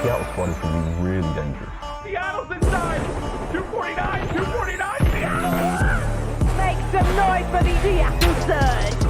Seattle squad is going to be really dangerous. Seattle's inside! 249! 249! Seattle! Make some noise for the Seattle Surge!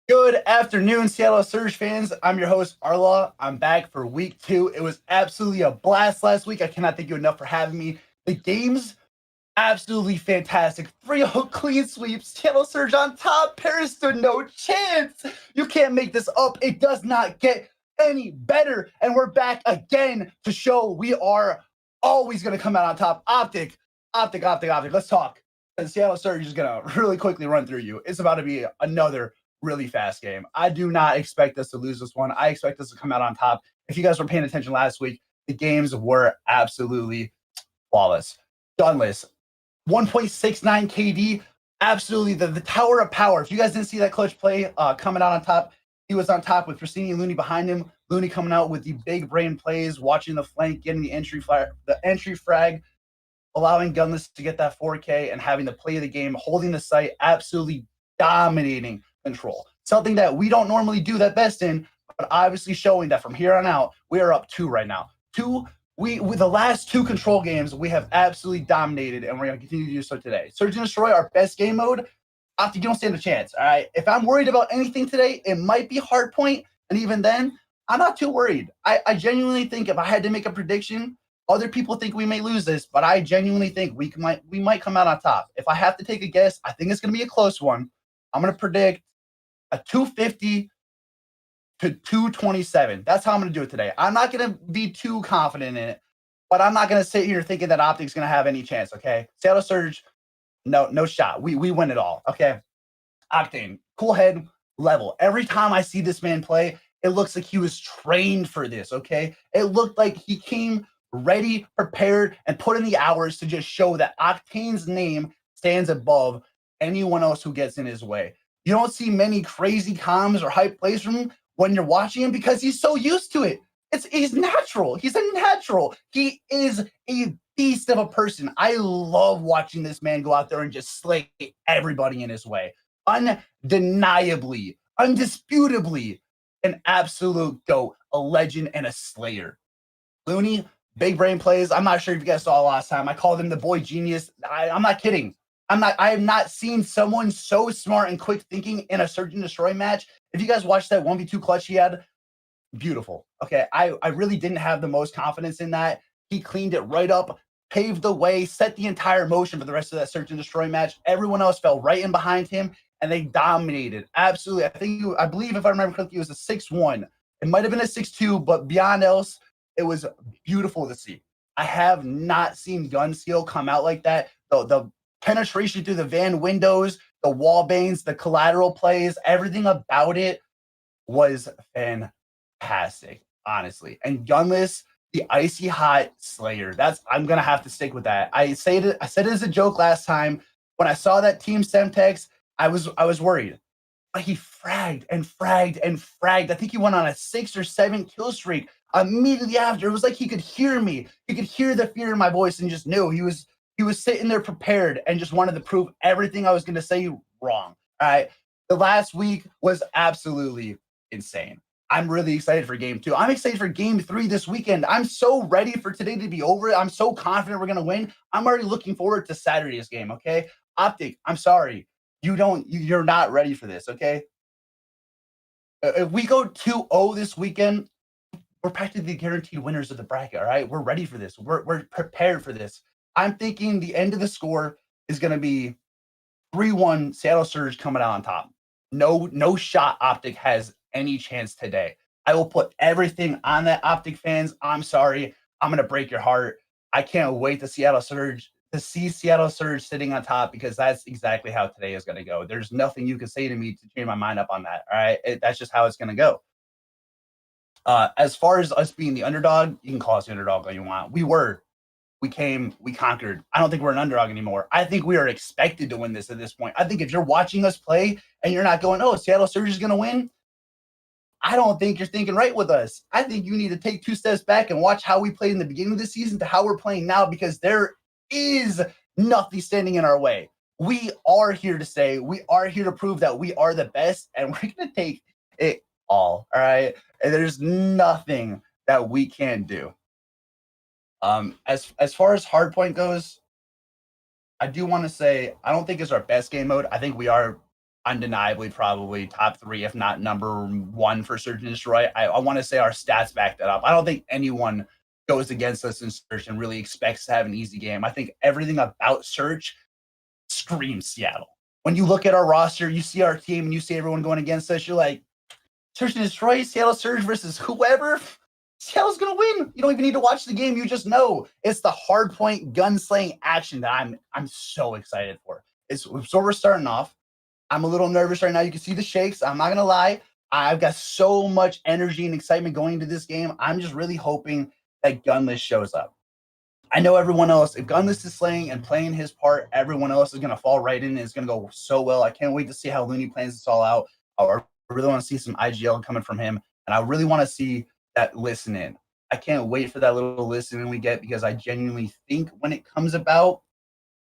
Good afternoon, Seattle Surge fans. I'm your host, RLaw. I'm back for week 2. It was absolutely a blast last week. I cannot thank you enough for having me. The game's absolutely fantastic. 3-0 clean sweeps. Seattle Surge on top. Paris stood no chance. You can't make this up. It does not get any better. And we're back again to show we are always going to come out on top. Optic. Let's talk. And Seattle Surge is going to really quickly run through you. It's about to be another really fast game. I do not expect us to lose this one. I expect us to come out on top. If you guys were paying attention last week, the games were absolutely flawless. Gunless. 1.69 KD. Absolutely the tower of power. If you guys didn't see that clutch play coming out on top, he was on top with Pristini and Looney behind him. Looney coming out with the big brain plays, watching the flank, getting the entry frag, allowing Gunless to get that 4K and having the play of the game, holding the site, absolutely dominating control. Something that we don't normally do that best in, but obviously showing that from here on out, we are up 2 right now. With the last 2 control games, we have absolutely dominated, and we're going to continue to do so today. Search and Destroy, our best game mode. Optic, you don't stand a chance, all right? If I'm worried about anything today, it might be Hardpoint, and even then, I'm not too worried. I genuinely think if I had to make a prediction, other people think we may lose this, but I genuinely think we might come out on top. If I have to take a guess, I think it's going to be a close one. I'm going to predict a 250 to 227. That's how I'm going to do it today. I'm not going to be too confident in it, but I'm not going to sit here thinking that Optic's going to have any chance, okay? Seattle Surge, no shot. We win it all, okay? Octane, cool head, level. Every time I see this man play, it looks like he was trained for this, okay? It looked like he came ready, prepared, and put in the hours to just show that Octane's name stands above anyone else who gets in his way. You don't see many crazy comms or hype plays from him when you're watching him because he's so used to it. He's natural. He's a natural. He is a beast of a person. I love watching this man go out there and just slay everybody in his way. Undeniably, undisputably, an absolute GOAT, a legend, and a slayer. Looney, big brain plays. I'm not sure if you guys saw last time. I called him the boy genius. I'm not kidding. I have not seen someone so smart and quick thinking in a Search and Destroy match. If you guys watched that 1v2 clutch he had, beautiful. Okay, I really didn't have the most confidence in that. He cleaned it right up, paved the way, set the entire motion for the rest of that Search and Destroy match. Everyone else fell right in behind him, and they dominated. Absolutely. I believe, if I remember correctly, it was a 6-1. It might have been a 6-2, but beyond else, it was beautiful to see. I have not seen gun skill come out like that. The penetration through the van windows, the wall bangs, the collateral plays, everything about it was fantastic, honestly. And Gunless, the icy hot slayer. I'm gonna have to stick with that. I said it as a joke last time. When I saw that Team Semtex, I was worried. But he fragged and fragged and fragged. I think he went on a 6 or 7 kill streak immediately after. It was like he could hear me. He could hear the fear in my voice and just knew he was sitting there prepared and just wanted to prove everything I was going to say wrong. All right. The last week was absolutely insane. I'm really excited for game 2. I'm excited for game 3 this weekend. I'm so ready for today to be over. I'm so confident we're going to win. I'm already looking forward to Saturday's game. Okay. Optic, I'm sorry. You're not ready for this. Okay. If we go 2-0 this weekend, we're practically guaranteed winners of the bracket. All right. We're ready for this. We're prepared for this. I'm thinking the end of the score is going to be 3-1 Seattle Surge coming out on top. No shot Optic has any chance today. I will put everything on that, Optic fans. I'm sorry. I'm going to break your heart. I can't wait to see Seattle Surge sitting on top, because that's exactly how today is going to go. There's nothing you can say to me to change my mind up on that. All right. That's just how it's going to go. As far as us being the underdog, you can call us the underdog all you want. We were we came, we conquered. I don't think we're an underdog anymore. I think we are expected to win this at this point. I think if you're watching us play and you're not going, oh, Seattle Surge is going to win, I don't think you're thinking right with us. I think you need to take 2 steps back and watch how we played in the beginning of the season to how we're playing now, because there is nothing standing in our way. We are here to stay. We are here to prove that we are the best, and we're going to take it all right? And there's nothing that we can do. As far as Hardpoint goes, I do want to say I don't think it's our best game mode. I think we are undeniably probably top 3, if not number 1 for Search and Destroy. I want to say our stats back that up. I don't think anyone goes against us in Search and really expects to have an easy game. I think everything about Search screams Seattle. When you look at our roster, you see our team and you see everyone going against us, you're like, Search and Destroy, Seattle Surge versus whoever, Seattle's going to win. You don't even need to watch the game. You just know it's the Hardpoint gunslaying action that I'm so excited for. So we're starting off. I'm a little nervous right now. You can see the shakes. I'm not going to lie. I've got so much energy and excitement going into this game. I'm just really hoping that Gunless shows up. I know everyone else, if Gunless is slaying and playing his part, everyone else is going to fall right in and it's going to go so well. I can't wait to see how Looney plans this all out. I really want to see some IGL coming from him, and I really want to see that listen in. I can't wait for that little listen in we get, because I genuinely think when it comes about,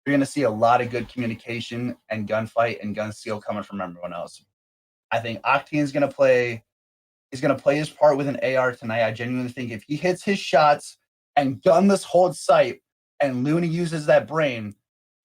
you're going to see a lot of good communication and gunfight and gun steal coming from everyone else. I think Octane's going to play. He's going to play his part with an AR tonight. I genuinely think if he hits his shots and Gunless holds sight and Looney uses that brain,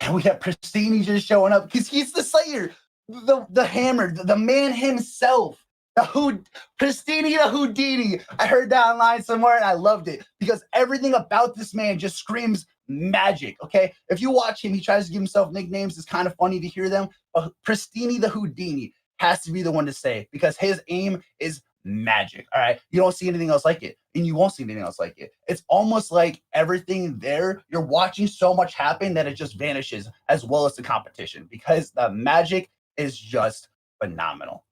and we have Pristini just showing up because he's the Slayer, the hammer, the man himself, Pristini the Houdini. I heard that online somewhere and I loved it, because everything about this man just screams magic. Okay, if you watch him, he tries to give himself nicknames. It's kind of funny to hear them, but Pristini the Houdini has to be the one to say, because his aim is magic. All right, you don't see anything else like it, and you won't see anything else like it. It's almost like everything there, you're watching so much happen that it just vanishes, as well as the competition, because the magic is just phenomenal.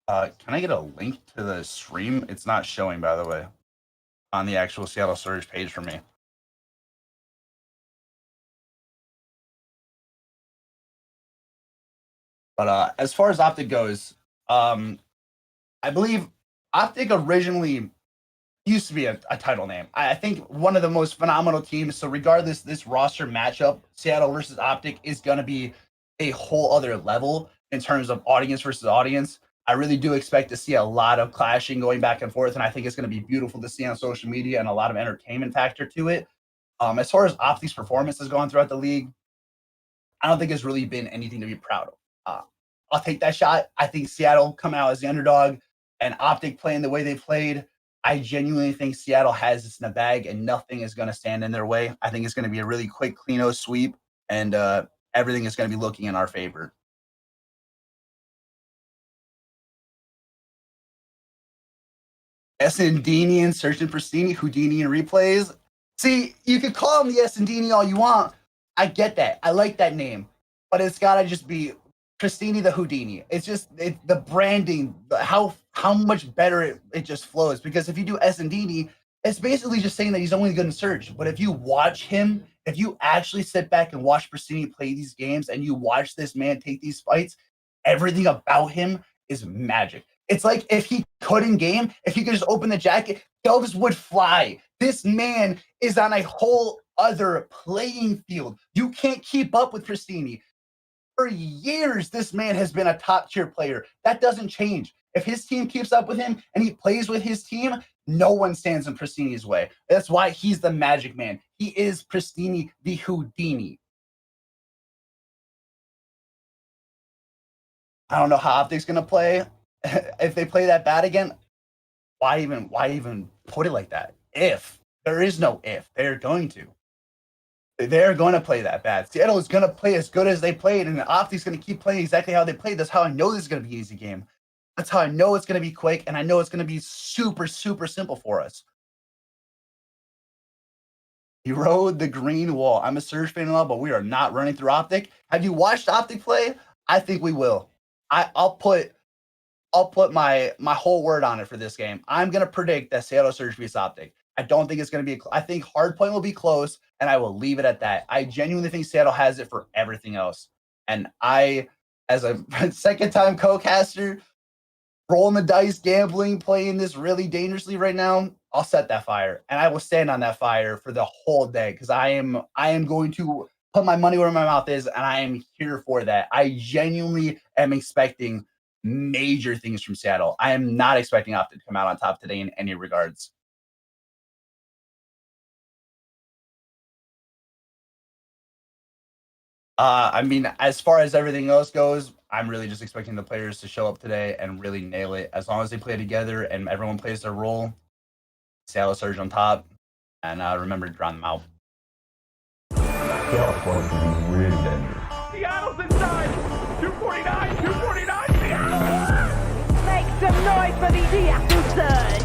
Can I get a link to the stream? It's not showing, by the way, on the actual Seattle Surge page for me. But as far as Optic goes, I believe Optic originally used to be a title name. I think one of the most phenomenal teams. So regardless, this roster matchup, Seattle versus Optic, is going to be a whole other level in terms of audience versus audience. I really do expect to see a lot of clashing going back and forth, and I think it's going to be beautiful to see on social media and a lot of entertainment factor to it. As far as Optic's performance has gone throughout the league, I don't think it's really been anything to be proud of. I'll take that shot. I think Seattle come out as the underdog, and Optic playing the way they played. I genuinely think Seattle has this in the bag, and nothing is going to stand in their way. I think it's going to be a really quick, clean-o sweep, and everything is going to be looking in our favor. Essendini and Searching Pristini, Houdini and replays. See, you could call him the Essendini all you want. I get that. I like that name. But it's got to just be Pristini the Houdini. It's just the branding, how much better it just flows. Because if you do Essendini, it's basically just saying that he's only good in Surge. But if you watch him, if you actually sit back and watch Pristini play these games and you watch this man take these fights, everything about him is magic. It's like if he could in game, if he could just open the jacket, doves would fly. This man is on a whole other playing field. You can't keep up with Pristini. For years, this man has been a top-tier player. That doesn't change. If his team keeps up with him and he plays with his team, no one stands in Pristini's way. That's why he's the magic man. He is Pristini the Houdini. I don't know how Optic's going to play. If they play that bad again, why even put it like that? If. There is no if. They're going to. They're going to play that bad. Seattle is going to play as good as they played, and the Optic's going to keep playing exactly how they played. That's how I know this is going to be an easy game. That's how I know it's going to be quick, and I know it's going to be super, super simple for us. He rode the green wall. I'm a Surge fan and all, but we are not running through Optic. Have you watched Optic play? I think we will. I'll put I'll put my whole word on it for this game. I'm gonna predict that Seattle Surge beats Optic. I don't think it's gonna be. I think Hardpoint will be close, and I will leave it at that. I genuinely think Seattle has it for everything else, and I, as a second-time co-caster, rolling the dice, gambling, playing this really dangerously right now, I'll set that fire, and I will stand on that fire for the whole day because I am going to put my money where my mouth is, and I am here for that. I genuinely am expecting major things from Seattle. I am not expecting Optic to come out on top today in any regards. I mean, as far as everything else goes, I'm really just expecting the players to show up today and really nail it. As long as they play together and everyone plays their role, Seattle Surge on top, and remember to drown them out. Hardpoint can be really dangerous. Seattle's inside! 249! 249! Seattle! Make some noise for the Seattle Surge!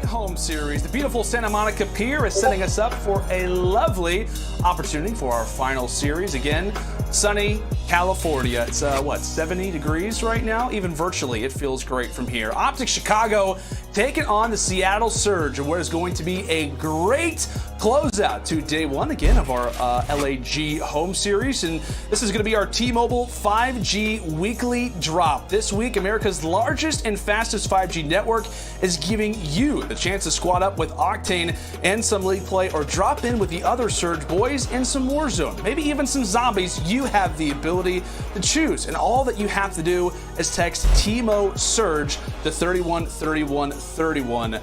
Home series. The beautiful Santa Monica Pier is setting us up for a lovely opportunity for our final series. Again, sunny California. It's what, 70 degrees right now? Even virtually, it feels great from here. Optic Chicago taking on the Seattle Surge, and what is going to be a great closeout to day one again of our LAG home series. And this is going to be our T-Mobile 5G weekly drop. This week, America's largest and fastest 5G network is giving you the chance to squad up with Octane and some league play, or drop in with the other Surge boys in some Warzone, maybe even some zombies. You have the ability to choose, and all that you have to do is text TMO Surge to 313131.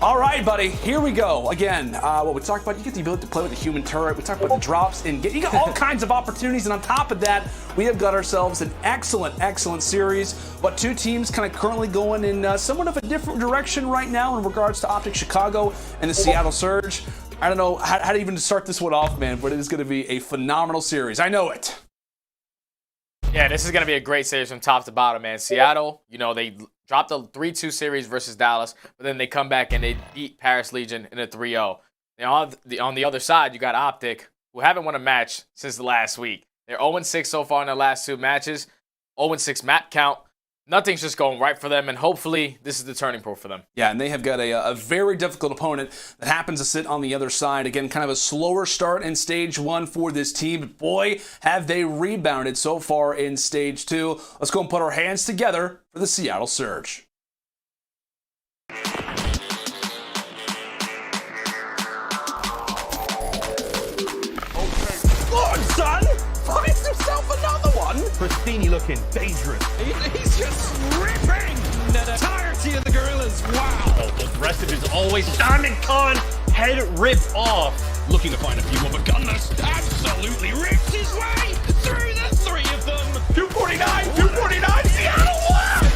All right, buddy, here we go. Again, what we talked about, you get the ability to play with a human turret. We talked about the drops, and you got all kinds of opportunities. And on top of that, we have got ourselves an excellent series. But two teams kind of currently going in somewhat of a different direction right now in regards to Optic Chicago and the Seattle Surge. I don't know how to even start this one off, man, but it is going to be a phenomenal series. I know it. Yeah, this is going to be a great series from top to bottom, man. Seattle, you know, they dropped a 3-2 series versus Dallas, but then they come back and they beat Paris Legion in a 3-0. Now, on the other side, you got Optic, who haven't won a match since the last week. They're 0-6 so far in their last two matches. 0-6 map count. Nothing's just going right for them, and hopefully this is the turning point for them. Yeah, and they have got a very difficult opponent that happens to sit on the other side. Again, kind of a slower start in Stage 1 for this team, but boy, have they rebounded so far in Stage 2. Let's go and put our hands together for the Seattle Surge. Lord, son! Finds himself another one! Pristini looking dangerous. He's just ripping the entirety of the gorillas. Wow! Aggressive is always Diamond Con, head ripped off. Looking to find a few more, but Gunless absolutely rips his way through the three of them. 249! 249! Seattle won!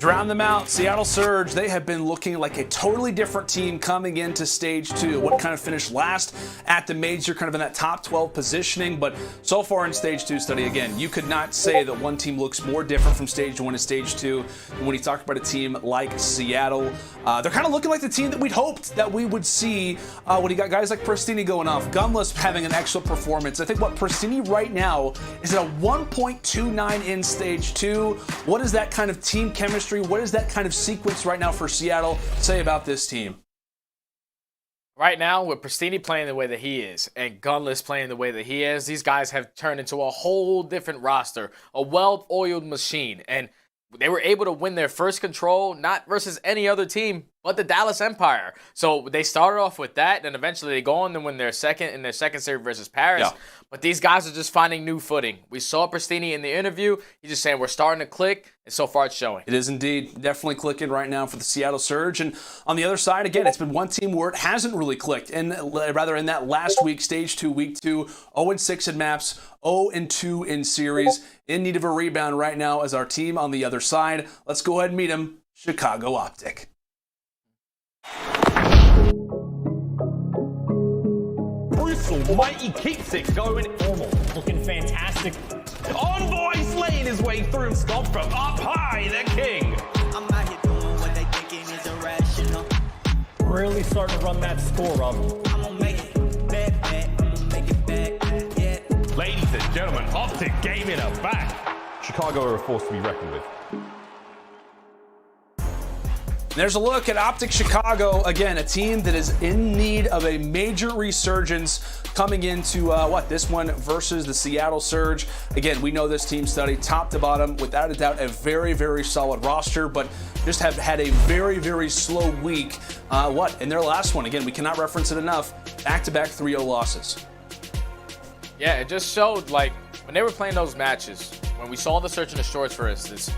Drown them out. Seattle Surge, they have been looking like a totally different team coming into stage 2. What kind of finished last at the major, kind of in that top 12 positioning. But so far in stage 2 study, again, you could not say that one team looks more different from stage 1 to stage 2. And when you talk about a team like Seattle, they're kind of looking like the team that we'd hoped that we would see when you got guys like Pristini going off. Gunless having an excellent performance. I think what Pristini right now is at a 1.29 in stage 2. What is that kind of team chemistry? What is that kind of sequence right now for Seattle say about this team? Right now, with Pristini playing the way that he is and Gunless playing the way that he is, these guys have turned into a whole different roster, a well-oiled machine. And they were able to win their first control, not versus any other team, but the Dallas Empire. So they started off with that, and eventually they go on and win their second series versus Paris. Yeah. But these guys are just finding new footing. We saw Pristini in the interview. He's just saying we're starting to click, and so far it's showing. It is indeed definitely clicking right now for the Seattle Surge. And on the other side, again, it's been one team where it hasn't really clicked. And rather in that last week, stage 2, week 2, 0-6 in maps, 0-2 in series. In need of a rebound right now as our team on the other side. Let's go ahead and meet him, Chicago Optic. Brutal, mighty keeps it going. Formal, looking fantastic. Envoy slaying his way through. Stop from up high, the king. I'm out here doing what they thinking is irrational. Really starting to run that score up. I'm gonna make it back, I'm gonna make it back, yeah. Ladies and gentlemen, Optic gaming are back. Chicago are a force to be reckoned with. There's a look at Optic Chicago. Again, a team that is in need of a major resurgence coming into this one versus the Seattle Surge. Again, we know this team study top to bottom, without a doubt, a very, very solid roster, but just have had a very, very slow week. In their last one, again, we cannot reference it enough, back-to-back 3-0 losses. Yeah, it just showed, like, when they were playing those matches, when we saw the Search and the Shorts, for instance,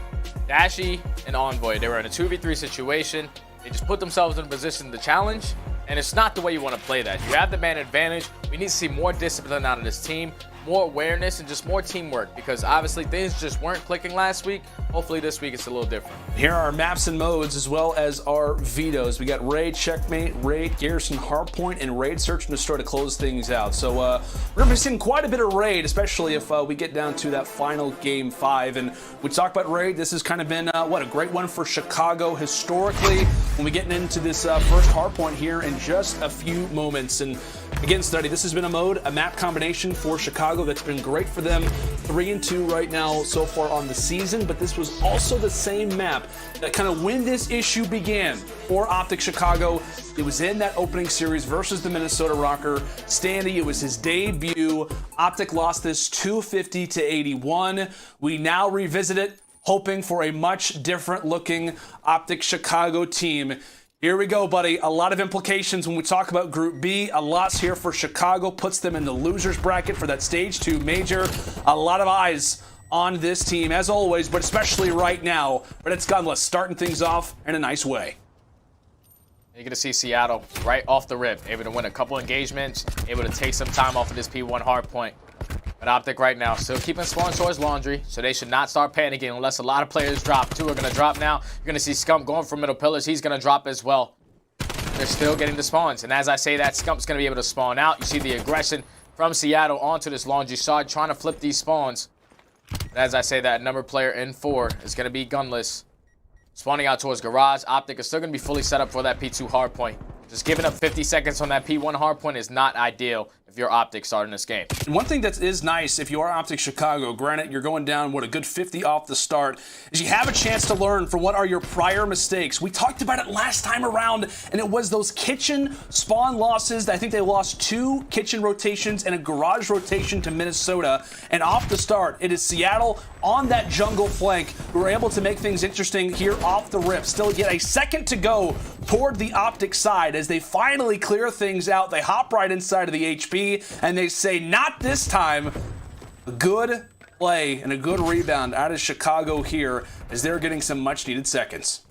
Dashy and Envoy, they were in a 2v3 situation. They just put themselves in a position to challenge, and it's not the way you want to play that. You have the man advantage. We need to see more discipline out of this team, more awareness, and just more teamwork, because obviously things just weren't clicking last week. Hopefully this week it's a little different. Here are our maps and modes as well as our vetoes. We got Raid, Checkmate, Raid, Garrison, Hardpoint, and Raid, Search and Destroy to close things out. So we're going to be seeing quite a bit of Raid, especially if we get down to that final game 5. And we talk about Raid. This has kind of been, a great one for Chicago historically when we get into this first Hardpoint here in just a few moments. And again, study, this has been a map combination for Chicago that's been great for them. 3-2 right now so far on the season, but this was also the same map that kind of when this issue began for Optic Chicago. It was in that opening series versus the Minnesota Rocker. Standy, it was his debut. Optic lost this 250-81. We now revisit it, hoping for a much different looking Optic Chicago team. Here we go, buddy. A lot of implications when we talk about Group B. A lot's here for Chicago. Puts them in the losers bracket for that Stage 2 major. A lot of eyes on this team, as always, but especially right now. But it's Gunless starting things off in a nice way. You're going to see Seattle right off the rip, able to win a couple engagements, able to take some time off of this P1 Hardpoint. But Optic right now still keeping spawn towards laundry, so they should not start panicking unless a lot of players drop. 2 are going to drop now. You're going to see Scump going for middle pillars. He's going to drop as well. They're still getting the spawns, and as I say that, Scump's going to be able to spawn out. You see the aggression from Seattle onto this laundry side, trying to flip these spawns. And as I say that, number player in 4 is going to be Gunless. Spawning out towards Garage. Optic is still going to be fully set up for that P2 Hardpoint. Just giving up 50 seconds on that P1 Hardpoint is not ideal if you're Optic starting this game. And one thing that is nice if you are Optic Chicago, granted you're going down, a good 50 off the start, is you have a chance to learn from what are your prior mistakes. We talked about it last time around, and it was those kitchen spawn losses. I think they lost 2 kitchen rotations and a garage rotation to Minnesota. And off the start, it is Seattle on that jungle flank who were able to make things interesting here off the rip. Still yet a second to go toward the Optic side as they finally clear things out. They hop right inside of the HP and they say, not this time. A good play and a good rebound out of Chicago here as they're getting some much needed seconds.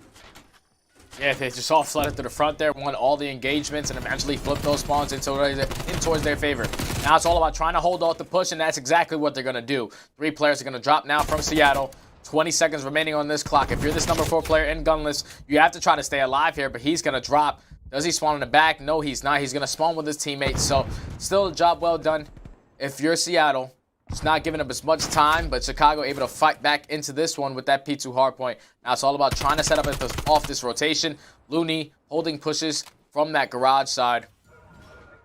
Yeah, they just all flooded to the front there, won all the engagements, and eventually flipped those spawns in towards their favor. Now it's all about trying to hold off the push, and that's exactly what they're going to do. 3 players are going to drop now from Seattle. 20 seconds remaining on this clock. If you're this number 4 player in gunless, you have to try to stay alive here, but he's going to drop. Does he spawn in the back? No, he's not. He's going to spawn with his teammates, so still a job well done. If you're Seattle, it's not giving up as much time, but Chicago able to fight back into this one with that P2 hardpoint. Now it's all about trying to set up off this rotation. Looney holding pushes from that garage side.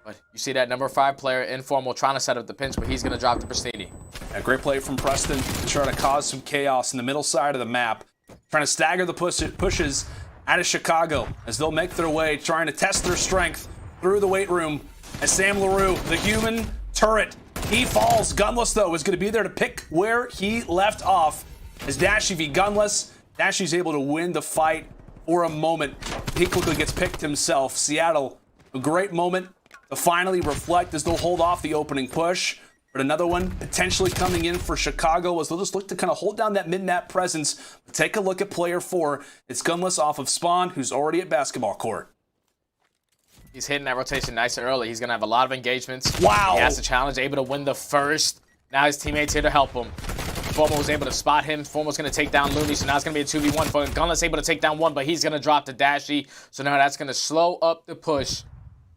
But you see that number 5 player, Informal, trying to set up the pinch, but he's going to drop to Pristini. A great play from Preston to try to cause some chaos in the middle side of the map. Trying to stagger the pushes out of Chicago as they'll make their way, trying to test their strength through the weight room. As Sam LaRue, the human turret, he falls. Gunless, though, is going to be there to pick where he left off. As Dashy v Gunless, Dashy's able to win the fight for a moment. He quickly gets picked himself. Seattle, a great moment to finally reflect as they'll hold off the opening push. But another one potentially coming in for Chicago as they'll just look to kind of hold down that mid-map presence. But take a look at player 4. It's Gunless off of Spawn, who's already at basketball court. He's hitting that rotation nice and early. He's going to have a lot of engagements. Wow. He has the challenge, able to win the first. Now his teammates here to help him. Formo was able to spot him. Formo's going to take down Looney, so now it's going to be a 2v1. But Gunless able to take down 1, but he's going to drop to Dashy. So now that's going to slow up the push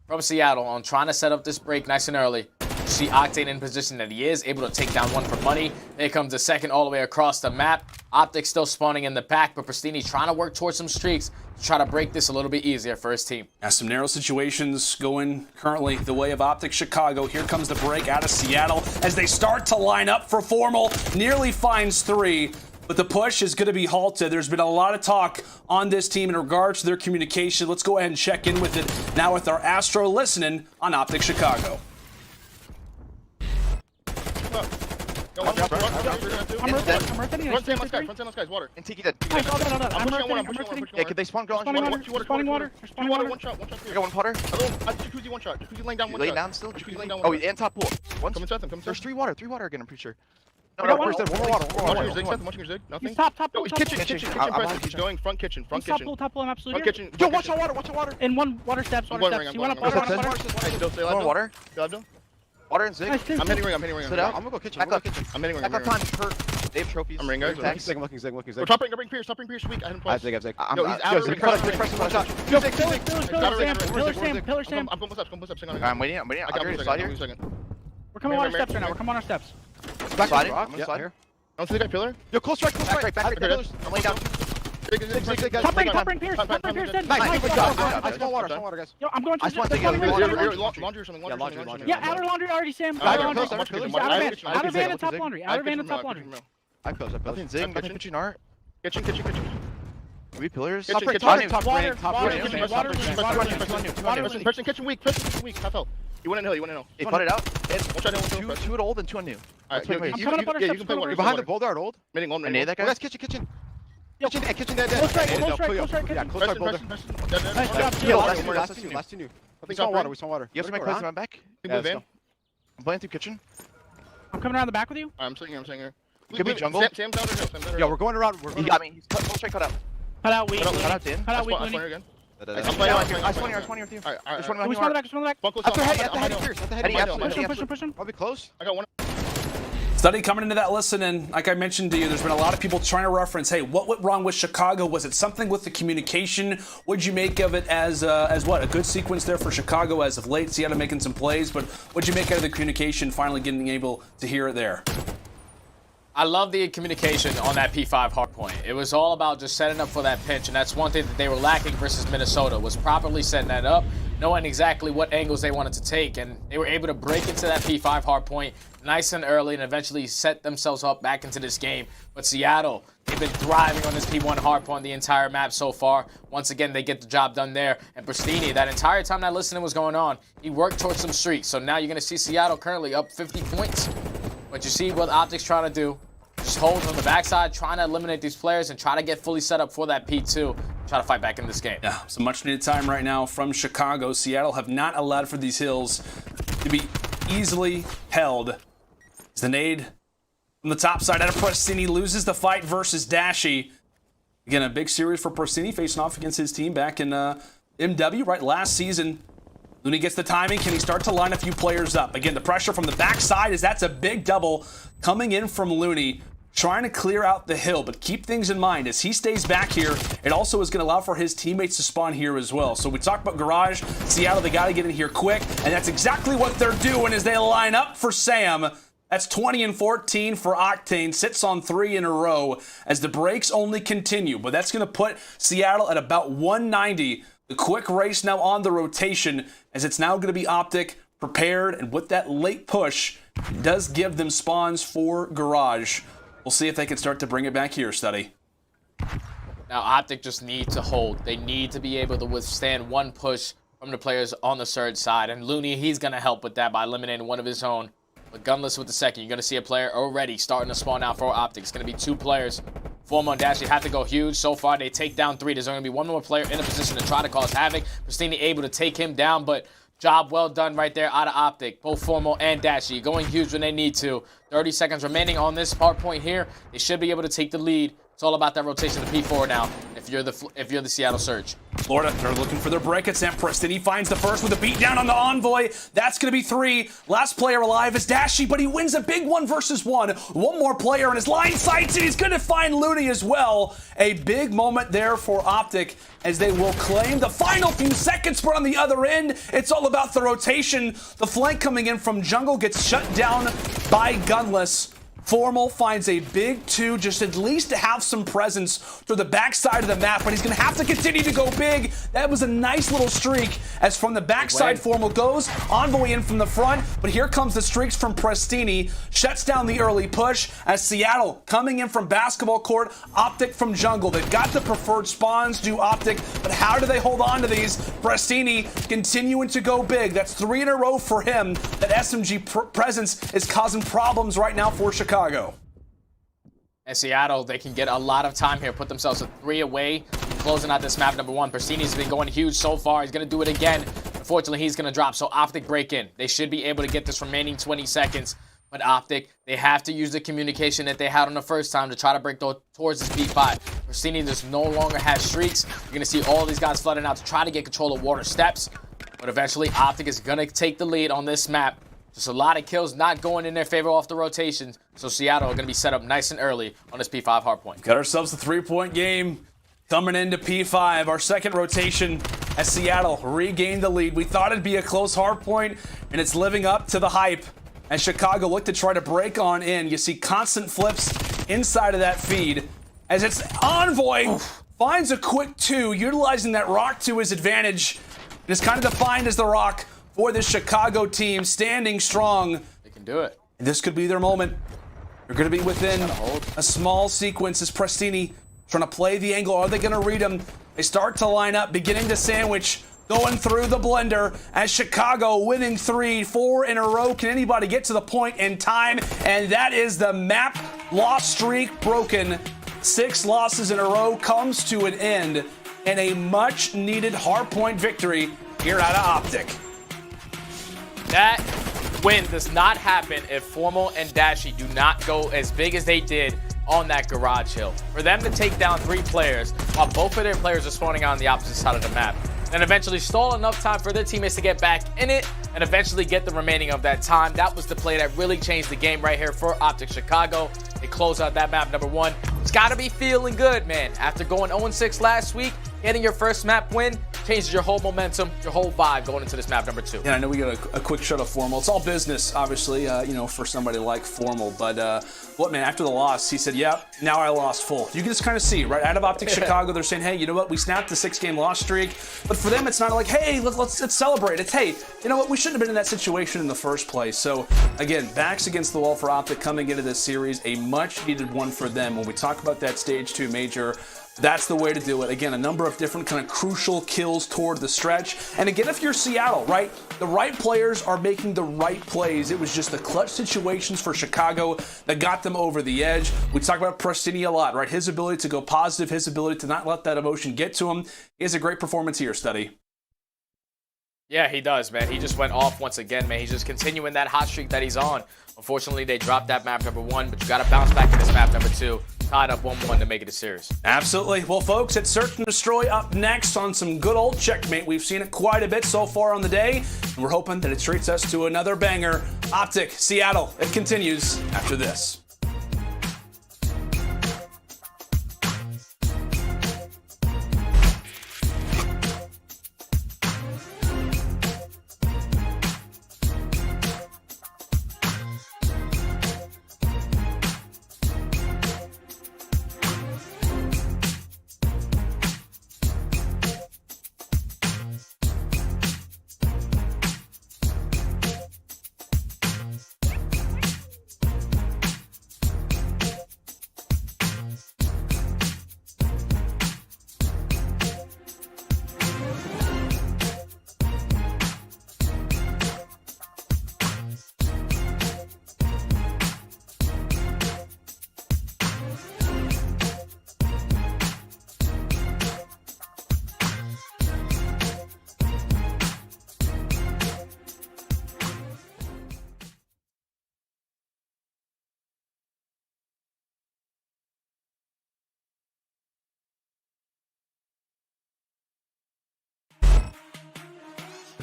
from Seattle on trying to set up this break nice and early. You see Octane in position that he is, able to take down 1 for money. There comes the second all the way across the map. Optic still spawning in the back, but Pristini trying to work towards some streaks to try to break this a little bit easier for his team. Now some narrow situations going currently the way of Optic Chicago. Here comes the break out of Seattle as they start to line up for Formal. Nearly finds 3, but the push is going to be halted. There's been a lot of talk on this team in regards to their communication. Let's go ahead and check in with it now with our Astro listening on Optic Chicago. I'm rotating. Front sand, let's guys, water. And Tiki dead. I'm pushing one. Yeah, could they spawn? Go on. Spawning water. One shot. I got 1 putter. Jacuzzi 1 shot. Jacuzzi laying down 1 shot. Laying down still? Jacuzzi laying down 1 shot. Oh, and top pool. Come inside them. There's 3 water again, I'm pretty sure. No, where's that? 1 more water. Watching your zig. Nothing. He's top. Kitchen. He's going front kitchen. Top pool, I'm absolutely front kitchen. Yo, watch out water. And 1 water steps. He went up water. Water. Water and Zig. I'm hitting ring. Sit out. I'm gonna go kitchen. I'm hitting ring. Back up time. They have trophies. I'm ring guys. I'm looking Zig. We're topping Pierce weak. I had him twice. Zig. No, he's out of ring. One shot. Yo, Pillar Sam. I'm going push up. I'm waiting. I'll get inside here. We're coming on our steps right now. We're coming on our steps. Back I'm inside here. Don't see the guy pillar. Yo, close right. Back pillars. I'm laying down. Top ring, Pierce. Dead. I small water, guys. Yo, I'm going to laundry or something. Yeah, outer laundry already, Sam. Outer van and top laundry. I close. Nothing Zig. Kitchen art. Kitchen. We pillars. Top water. Kitchen weak. Half health. You want to know. He put it out. 2 at old and 2 on new. I'm coming up on our steps. You're behind the boulder at old. Meaning on that guy. That's kitchen. Kitchen dead. Close right. Yeah, close right boulder. Last 2 new. We saw water. You have to make place around back. I'm playing through kitchen. I'm coming around the back with you. I'm sitting here. Could be jungle. Sam's down or no? Yo, we're going around. He got me. He's close right cut out. Cut out weak. Cut out in. Cut out weak. I'm playing with you. There's one We spawn the back. Push him. Probably close. I got one. Study coming into that listen, and like I mentioned to you, there's been a lot of people trying to reference, hey, what went wrong with Chicago? Was it something with the communication? What'd you make of it as what? A good sequence there for Chicago as of late. Seattle making some plays, but what'd you make out of the communication, finally getting able to hear it there? I love the communication on that P5 hardpoint. It was all about just setting up for that pinch, and that's one thing that they were lacking versus Minnesota, was properly setting that up, knowing exactly what angles they wanted to take, and they were able to break into that P5 hardpoint nice and early and eventually set themselves up back into this game. But Seattle, they've been thriving on this P1 hardpoint the entire map so far. Once again, they get the job done there. And Pristini, that entire time that listening was going on, he worked towards some streaks. So now you're going to see Seattle currently up 50 points. But you see what Optic's trying to do. Just hold on the backside, trying to eliminate these players and try to get fully set up for that P2. Try to fight back in this game. Yeah, some much needed time right now from Chicago. Seattle have not allowed for these hills to be easily held. As the nade from the top side out of Pristini loses the fight versus Dashy. Again, a big series for Pristini facing off against his team back in MW, right, last season. Looney gets the timing. Can he start to line a few players up? Again, the pressure from the backside is that's a big double coming in from Looney. trying to clear out the hill, but keep things in mind as he stays back here. It also is going to allow for his teammates to spawn here as well. So we talked about Garage, Seattle, they got to get in here quick, and that's exactly what they're doing as they line up for Sam. That's 20 and 14 for Octane, sits on 3 in a row as the breaks only continue, but that's going to put Seattle at about 190. The quick race now on the rotation as it's now going to be Optic prepared, and with that late push, it does give them spawns for Garage. We'll see if they can start to bring it back here, Study. Now, Optic just need to hold. They need to be able to withstand one push from the players on the Surge side. And Looney, he's going to help with that by eliminating one of his own. But Gunless with the second. You're going to see a player already starting to spawn out for Optic. It's going to be 2 players. Formo and Dashy have to go huge. So far, they take down 3. There's only going to be 1 more player in a position to try to cause havoc. Pristini able to take him down, but job well done right there out of Optic. Both Formo and Dashy going huge when they need to. 30 seconds remaining on this Hardpoint here. They should be able to take the lead. It's all about that rotation to P4 now. If you're the Seattle Surge. Florida, they're looking for their break attempt. Pristini finds the first with a beat down on the Envoy. That's going to be 3. Last player alive is Dashy, but he wins a big 1 versus 1. One more player in his line sights, and he's going to find Looney as well. A big moment there for Optic as they will claim the final few seconds, but on the other end, it's all about the rotation. The flank coming in from Jungle gets shut down by Gunless. Formal finds a big 2, just at least to have some presence through the backside of the map, but he's going to have to continue to go big. That was a nice little streak as from the backside Formal goes, Envoy in from the front, but here comes the streaks from Pristini, shuts down the early push as Seattle coming in from basketball court, Optic from jungle. They've got the preferred spawns, do Optic, but how do they hold on to these? Pristini continuing to go big. That's 3 in a row for him. That SMG presence is causing problems right now for Chicago. And Seattle, they can get a lot of time here, put themselves a 3 away, closing out this map number 1. Pristini's been going huge so far. He's going to do it again. Unfortunately, he's going to drop, so Optic break in. They should be able to get this remaining 20 seconds. But Optic, they have to use the communication that they had on the first time to try to break towards this P5. Pristini just no longer has streaks. You're going to see all these guys flooding out to try to get control of water steps. But eventually, Optic is going to take the lead on this map. Just a lot of kills not going in their favor off the rotations. So Seattle are going to be set up nice and early on this P5 Hardpoint. Got ourselves a 3-point game coming into P5. Our second rotation as Seattle regained the lead. We thought it'd be a close Hardpoint, and it's living up to the hype. As Chicago looked to try to break on in, you see constant flips inside of that feed. As it's Envoy finds a quick 2, utilizing that rock to his advantage. It is kind of defined as the rock for this Chicago team, standing strong. They can do it. This could be their moment. They're going to be within a small sequence as Pristini trying to play the angle. Are they going to read him? They start to line up, beginning to sandwich, going through the blender as Chicago winning 3, 4 in a row. Can anybody get to the point in time? And that is the map loss streak broken. 6 losses in a row comes to an end, and a much-needed Hardpoint victory here out of Optic. That win does not happen if Formal and Dashy do not go as big as they did on that garage hill. For them to take down 3 players while both of their players are spawning on the opposite side of the map, and eventually stall enough time for their teammates to get back in it and eventually get the remaining of that time. That was the play that really changed the game right here for Optic Chicago. They close out that map number 1. It's got to be feeling good, man. After going 0-6 last week, getting your first map win changes your whole momentum, your whole vibe going into this map number 2. Yeah, I know we got a quick shot of Formal. It's all business, obviously, for somebody like Formal. But after the loss, he said, yeah, now I lost full. You can just kind of see, right, out of Optic Chicago, they're saying, hey, you know what, we snapped the 6-game loss streak. But for them, it's not like, hey, let's celebrate. It's, hey, you know what, we shouldn't have been in that situation in the first place. So, again, backs against the wall for Optic coming into this series, a much-needed one for them. When we talk about that Stage 2 major, that's the way to do it. Again, a number of different kind of crucial kills toward the stretch. And again, if you're Seattle, right, the right players are making the right plays. It was just the clutch situations for Chicago that got them over the edge. We talk about Pristini a lot, right? His ability to go positive, his ability to not let that emotion get to him. He has a great performance here, Study. Yeah, he does, man. He just went off once again, man. He's just continuing that hot streak that he's on. Unfortunately, they dropped that map number 1, but you got to bounce back in this map number 2. Tied up 1-1 to make it a series. Absolutely. Well, folks, it's Search and Destroy up next on some good old checkmate. We've seen it quite a bit so far on the day, and we're hoping that it treats us to another banger. Optic, Seattle. It continues after this.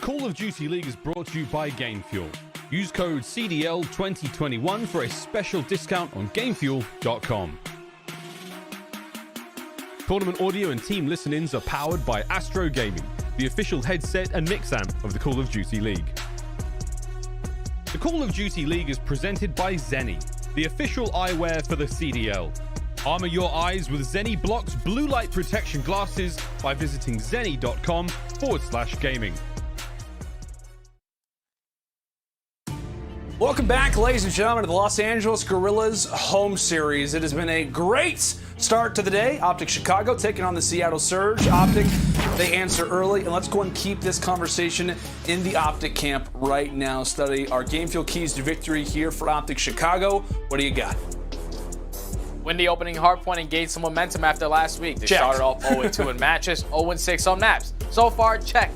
Call of Duty League is brought to you by GameFuel. Use code CDL2021 for a special discount on GameFuel.com. Tournament audio and team listen-ins are powered by Astro Gaming, the official headset and mix amp of the Call of Duty League. The Call of Duty League is presented by Zenni, the official eyewear for the CDL. Armor your eyes with Zenni Blocks blue light protection glasses by visiting zenni.com/gaming. Welcome back, ladies and gentlemen, to the Los Angeles Guerrillas home series. It has been a great start to the day. Optic Chicago taking on the Seattle Surge. Optic, they answer early, and let's go and keep this conversation in the Optic camp right now. Study our game fuel keys to victory here for Optic Chicago. What do you got? Win the opening hardpoint and gain some momentum after last week. They Check. started off 0-2 in matches, 0-6 on maps. So far, check.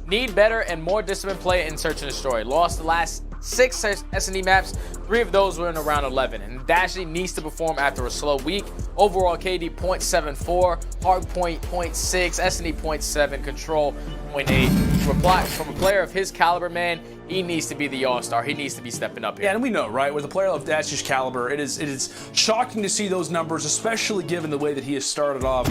Need better and more disciplined play in Search and Destroy. Lost the last 6 S&D maps, 3 of those were in around 11. And Dashy needs to perform after a slow week. Overall KD 0.74, Hardpoint 0.6, S&D 0.7, Control 0.8. From a player of his caliber, man, he needs to be the all-star. He needs to be stepping up here. Yeah, and we know, right? With a player of Dashy's caliber, it is shocking to see those numbers, especially given the way that he has started off,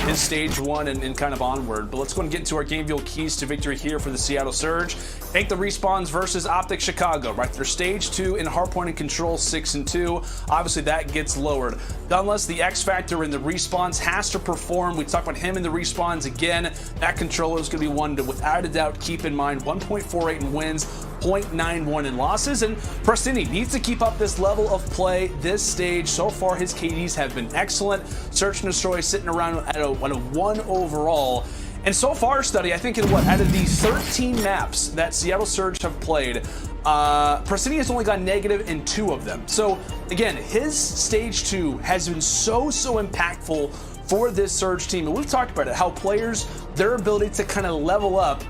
his stage 1 and kind of onward. But let's go and get into our game fuel keys to victory here for the Seattle Surge. Take the respawns versus Optic Chicago, right? They're stage 2 in Hardpoint and Control 6-2. Obviously, that gets lowered. Gunless, the X factor in the respawns, has to perform. We talked about him in the respawns again. That controller is going to be one to, without a doubt, keep in mind. 1.48 in wins, 0.91 in losses, and Prestini needs to keep up this level of play this stage. So far, his KDs have been excellent. Search and Destroy sitting around at a 1 overall. And so far, Study, I think out of the 13 maps that Seattle Surge have played, Prestini has only gone negative in 2 of them. So again, his stage 2 has been so impactful for this Surge team. And we've talked about it, how players, their ability to kind of level up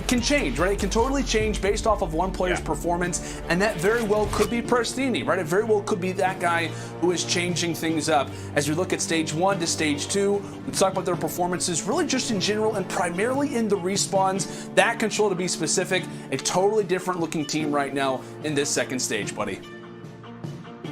can change, right? It can totally change based off of one player's performance, and that very well could be Prestini, right? It very well could be that guy who is changing things up. As we look at stage 1 to stage 2, we talk about their performances really just in general and primarily in the respawns. That Control, to be specific, a totally different looking team right now in this second stage, buddy.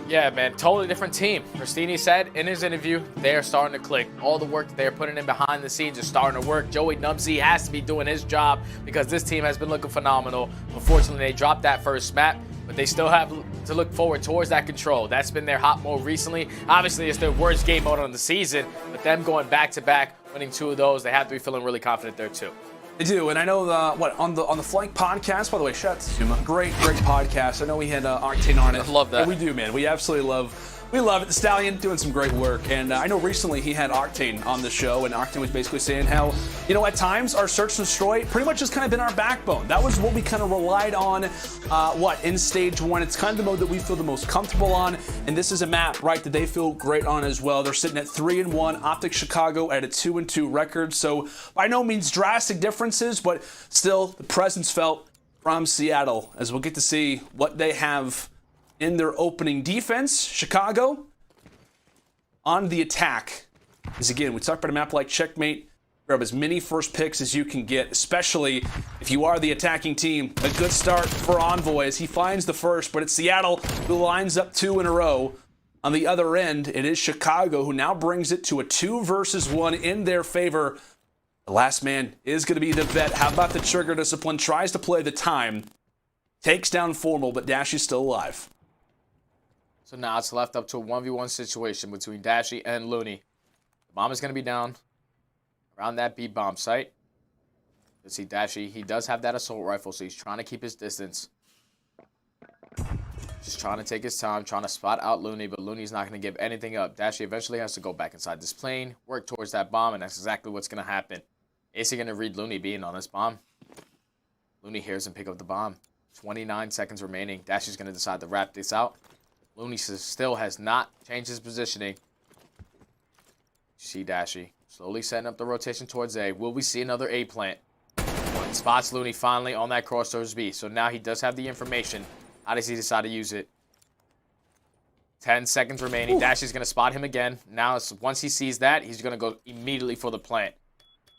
Yeah, man, totally different team. Prestini said in his interview, they are starting to click. All the work that they're putting in behind the scenes is starting to work. Joey Nubsy has to be doing his job because this team has been looking phenomenal. Unfortunately, they dropped that first map, but they still have to look forward towards that Control. That's been their hot mode recently. Obviously, it's their worst game mode on the season, but them going back-to-back, winning 2 of those, they have to be feeling really confident there too. They do, and I know on the Flank podcast. By the way, shout out to Zuma. Great podcast. I know we had Octane on it. I love that. Yeah, we do, man. We absolutely love it. The Stallion doing some great work, and I know recently he had Octane on the show, and Octane was basically saying how, at times our Search and Destroy pretty much has kind of been our backbone. That was what we kind of relied on, in stage 1. It's kind of the mode that we feel the most comfortable on, and this is a map, right, that they feel great on as well. They're sitting at 3-1, Optic Chicago at a 2-2 record, so by no means drastic differences, but still the presence felt from Seattle, as we'll get to see what they have in their opening defense. Chicago on the attack. As again, we talked about a map like Checkmate. Grab as many first picks as you can get, especially if you are the attacking team. A good start for Envoy as he finds the first, but it's Seattle who lines up 2 in a row. On the other end, it is Chicago who now brings it to a 2-1 in their favor. The last man is going to be the vet. How about the trigger discipline? Tries to play the time. Takes down Formal, but Dash is still alive. So now it's left up to a 1v1 situation between Dashy and Looney. The bomb is going to be down around that B bomb site. Let's see, Dashy, he does have that assault rifle, so he's trying to keep his distance. Just trying to take his time, trying to spot out Looney, but Looney's not going to give anything up. Dashy eventually has to go back inside this plane, work towards that bomb, and that's exactly what's going to happen. Is he going to read Looney being on this bomb? Looney hears him pick up the bomb. 29 seconds remaining. Dashy's going to decide to wrap this out. Looney still has not changed his positioning. See Dashy slowly setting up the rotation towards A. Will we see another A plant? Spots Looney finally on that cross towards B. So now he does have the information. How does he decide to use it? 10 seconds remaining. Dashy's going to spot him again. Now, once he sees that, he's going to go immediately for the plant.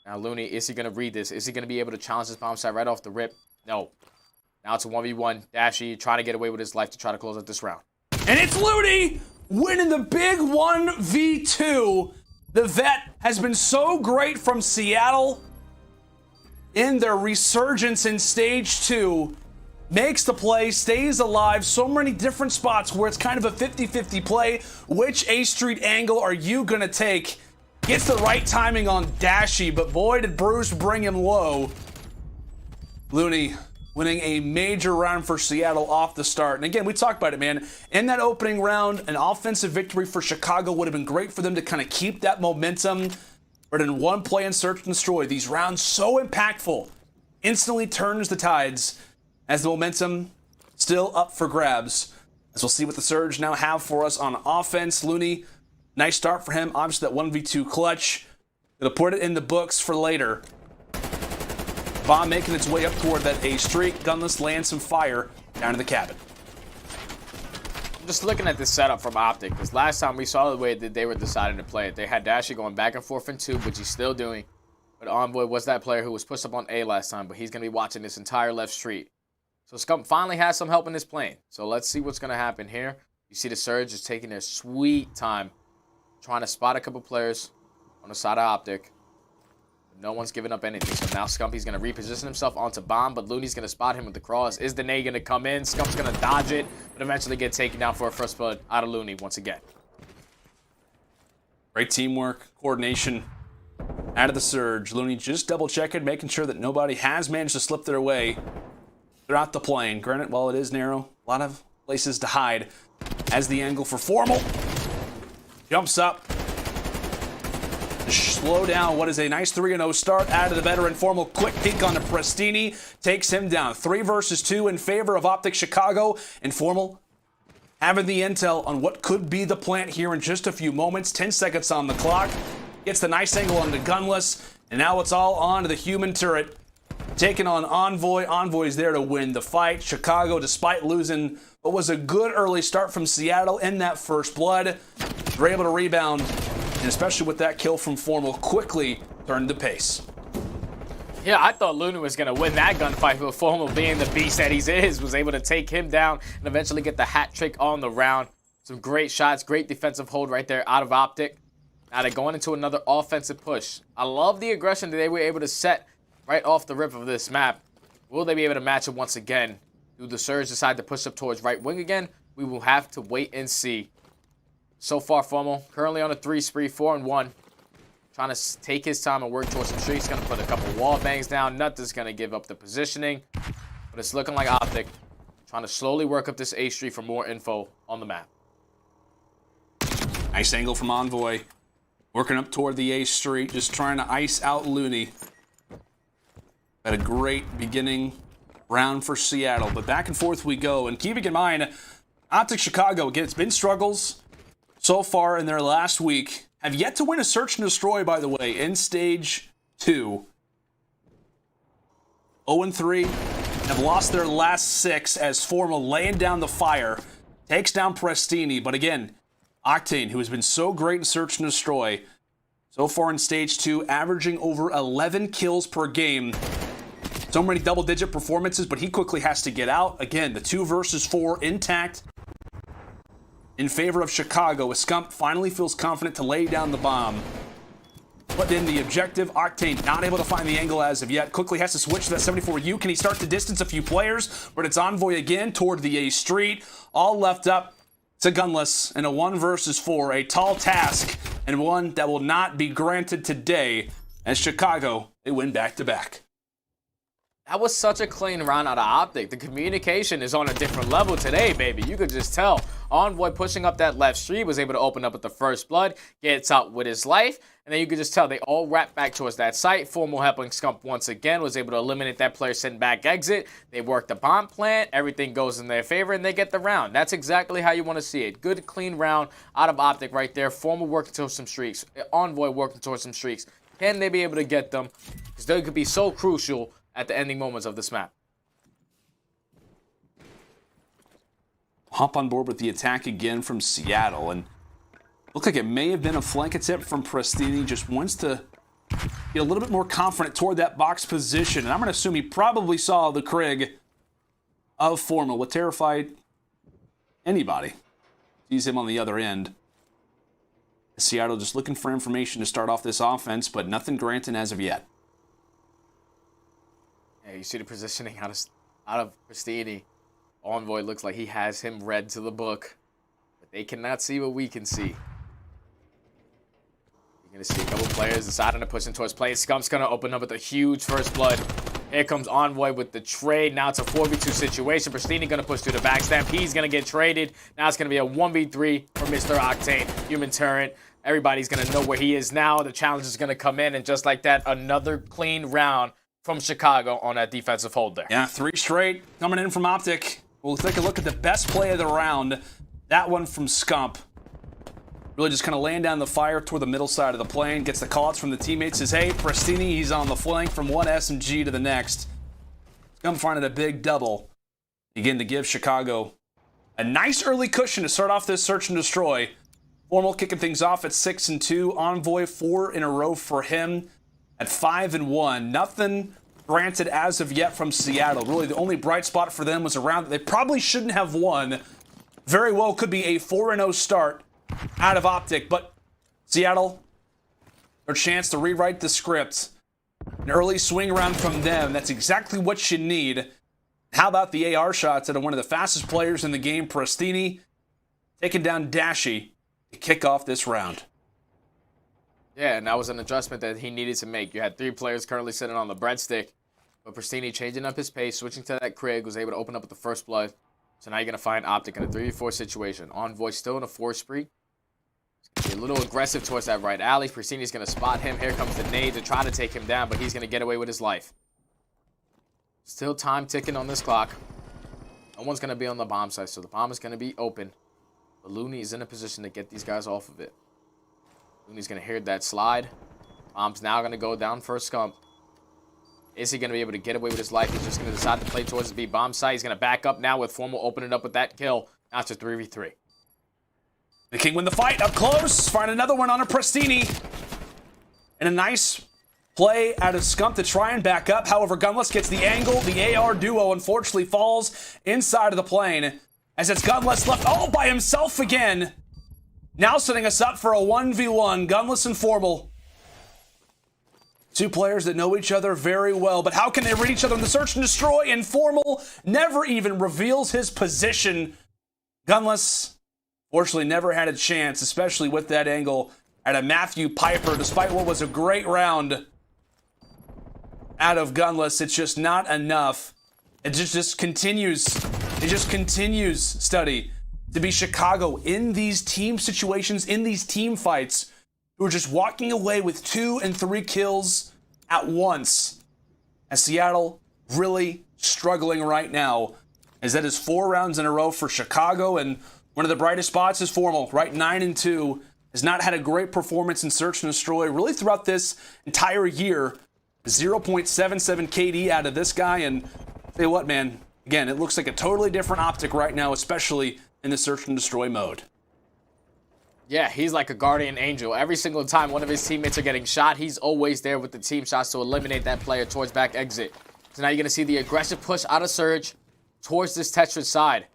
Now, Looney, is he going to read this? Is he going to be able to challenge this bomb site right off the rip? No. Now it's a 1v1. Dashy trying to get away with his life to try to close out this round. And it's Looney winning the big 1v2. The vet has been so great from Seattle in their resurgence in stage 2. Makes the play, stays alive, so many different spots where it's kind of a 50-50 play. Which A Street angle are you gonna take? Gets the right timing on Dashy, but boy did Bruce bring him low. Looney winning a major round for Seattle off the start. And again, we talked about it, man. In that opening round, an offensive victory for Chicago would have been great for them to kind of keep that momentum. But in one play and search and destroy, these rounds so impactful, instantly turns the tides as the momentum still up for grabs. As we'll see what the Surge now have for us on offense. Looney, nice start for him. Obviously that 1v2 clutch. Gonna put it in the books for later. Bomb making its way up toward that A Street. Gunless lands some fire down to the cabin. I'm just looking at this setup from Optic, because last time we saw the way that they were deciding to play it. They had Dashy going back and forth in 2, which he's still doing. But Envoy was that player who was pushed up on A last time, but he's going to be watching this entire left street. So Scump finally has some help in this plane. So let's see what's going to happen here. You see the Surge is taking their sweet time, trying to spot a couple players on the side of Optic. No one's giving up anything. So now Scumpy's going to reposition himself onto Bomb, but Looney's going to spot him with the cross. Is the nade going to come in? Scump's going to dodge it, but eventually get taken down for a first blood out of Looney once again. Great teamwork, coordination out of the Surge. Looney just double checking, making sure that nobody has managed to slip their way throughout the plane. Granted, while it is narrow, a lot of places to hide. As the angle for Formal. Jumps up. Slow down what is a nice 3-0 start out of the veteran. Formal quick peek on the Prestini. Takes him down. 3 versus 2 in favor of Optic Chicago. And Formal having the intel on what could be the plant here in just a few moments. 10 seconds on the clock. Gets the nice angle on the Gunless. And now it's all on to the human turret. Taking on Envoy. Envoy's there to win the fight. Chicago, despite losing what was a good early start from Seattle in that first blood, they're able to rebound, and especially with that kill from Formal, quickly turned the pace. Yeah, I thought Looney was going to win that gunfight, but Formal, being the beast that he is, was able to take him down and eventually get the hat trick on the round. Some great shots, great defensive hold right there out of Optic. Now they're going into another offensive push. I love the aggression that they were able to set right off the rip of this map. Will they be able to match it once again? Do the Surge decide to push up towards right wing again? We will have to wait and see. So far, Formal currently on a 3 spree, 4-1. Trying to take his time and work towards some streaks. Going to put a couple wall bangs down. Nothing's going to give up the positioning. But it's looking like Optic trying to slowly work up this A Street for more info on the map. Nice angle from Envoy. Working up toward the A Street. Just trying to ice out Looney. Had a great beginning round for Seattle. But back and forth we go. And keeping in mind, Optic Chicago, again, it's been struggles so far in their last week. Have yet to win a search and destroy, by the way, in stage 2. 0-3. Have lost their last 6 as Formal laying down the fire. Takes down Prestini. But again, Octane, who has been so great in search and destroy, so far in stage 2, averaging over 11 kills per game. So many double-digit performances, but he quickly has to get out. Again, the 2 versus 4 intact in favor of Chicago, as Scump finally feels confident to lay down the bomb. Put in the objective. Octane not able to find the angle as of yet. Quickly has to switch to that 74U. Can he start to distance a few players? But it's Envoy again toward the A Street. All left up to Gunless in a 1 versus 4. A tall task, and one that will not be granted today, as Chicago, they win back-to-back. That was such a clean round out of Optic. The communication is on a different level today, baby. You could just tell. Envoy pushing up that left street was able to open up with the first blood, gets out with his life, and then you could just tell they all wrapped back towards that site. Formal helping Scump once again, was able to eliminate that player send back exit. They work the bomb plant, everything goes in their favor, and they get the round. That's exactly how you want to see it. Good, clean round out of Optic right there. Formal working towards some streaks. Envoy working towards some streaks. Can they be able to get them? Because they could be so crucial at the ending moments of this map. Hop on board with the attack again from Seattle, and look like it may have been a flank attempt from Prestini. Just wants to get a little bit more confident toward that box position. And I'm going to assume he probably saw the Krieg of Formal. What terrified anybody sees him on the other end. Seattle just looking for information to start off this offense, but nothing granted as of yet. Yeah, you see the positioning out of Pristini. Envoy looks like he has him read to the book, but they cannot see what we can see. You're going to see a couple players deciding to push in towards play. Scump's going to open up with a huge first blood. Here comes Envoy with the trade. Now it's a 4v2 situation. Pristini going to push through the backstab. He's going to get traded. Now it's going to be a 1v3 for Mr. Octane. Human Turret. Everybody's going to know where he is now. The challenge is going to come in. And just like that, another clean round from Chicago on that defensive hold there. Yeah, 3 straight coming in from Optic. We'll take a look at the best play of the round. That one from Scump. Really just kind of laying down the fire toward the middle side of the plane. Gets the calls from the teammates. Says, hey, Pristini, he's on the flank from one SMG to the next. Scump finding a big double. Begin to give Chicago a nice early cushion to start off this search and destroy. Formal kicking things off at 6-2. Envoy 4 in a row for him at 5-1. Nothing granted as of yet from Seattle. Really, the only bright spot for them was a round that they probably shouldn't have won. Very well could be a 4-0 start out of Optic, but Seattle, their chance to rewrite the script. An early swing around from them. That's exactly what you need. How about the AR shots out of one of the fastest players in the game, Pristini, taking down Dashi to kick off this round. Yeah, and that was an adjustment that he needed to make. You had 3 players currently sitting on the breadstick, but Pristini changing up his pace, switching to that Krieg, was able to open up with the first blood. So now you're going to find Optic in a 3v4 situation. Envoy still in a 4 spree. Be a little aggressive towards that right alley. Pristini's going to spot him. Here comes the nade to try to take him down, but he's going to get away with his life. Still time ticking on this clock. No one's going to be on the bomb site, so the bomb is going to be open. But Looney is in a position to get these guys off of it. Looney's going to hear that slide. Bomb's now going to go down for a Scump. Is he going to be able to get away with his life? He's just going to decide to play towards the B bomb site. He's going to back up now with Formal opening up with that kill. Now it's a 3v3. The King win the fight up close. Find another one on a Pristini. And a nice play out of Scump to try and back up. However, Gunless gets the angle. The AR duo unfortunately falls inside of the plane. As it's Gunless left all by himself again. Now setting us up for a 1v1. Gunless and Formal. 2 players that know each other very well. But how can they read each other in the search and destroy? And Formal never even reveals his position. Gunless fortunately never had a chance, especially with that angle at a Matthew Piper. Despite what was a great round out of Gunless, it's just not enough. It just continues. It just continues, Study, to be Chicago in these team situations, in these team fights, who are just walking away with 2 and 3 kills at once. And Seattle really struggling right now, as that is 4 rounds in a row for Chicago. And one of the brightest spots is Formal, right? 9-2. Has not had a great performance in Search and Destroy really throughout this entire year. 0.77 KD out of this guy. And tell you what, man, again, it looks like a totally different Optic right now, especially in the Search and Destroy mode. Yeah, he's like a guardian angel. Every single time one of his teammates are getting shot, he's always there with the team shots to eliminate that player towards back exit. So now you're going to see the aggressive push out of Surge towards this Tetris side.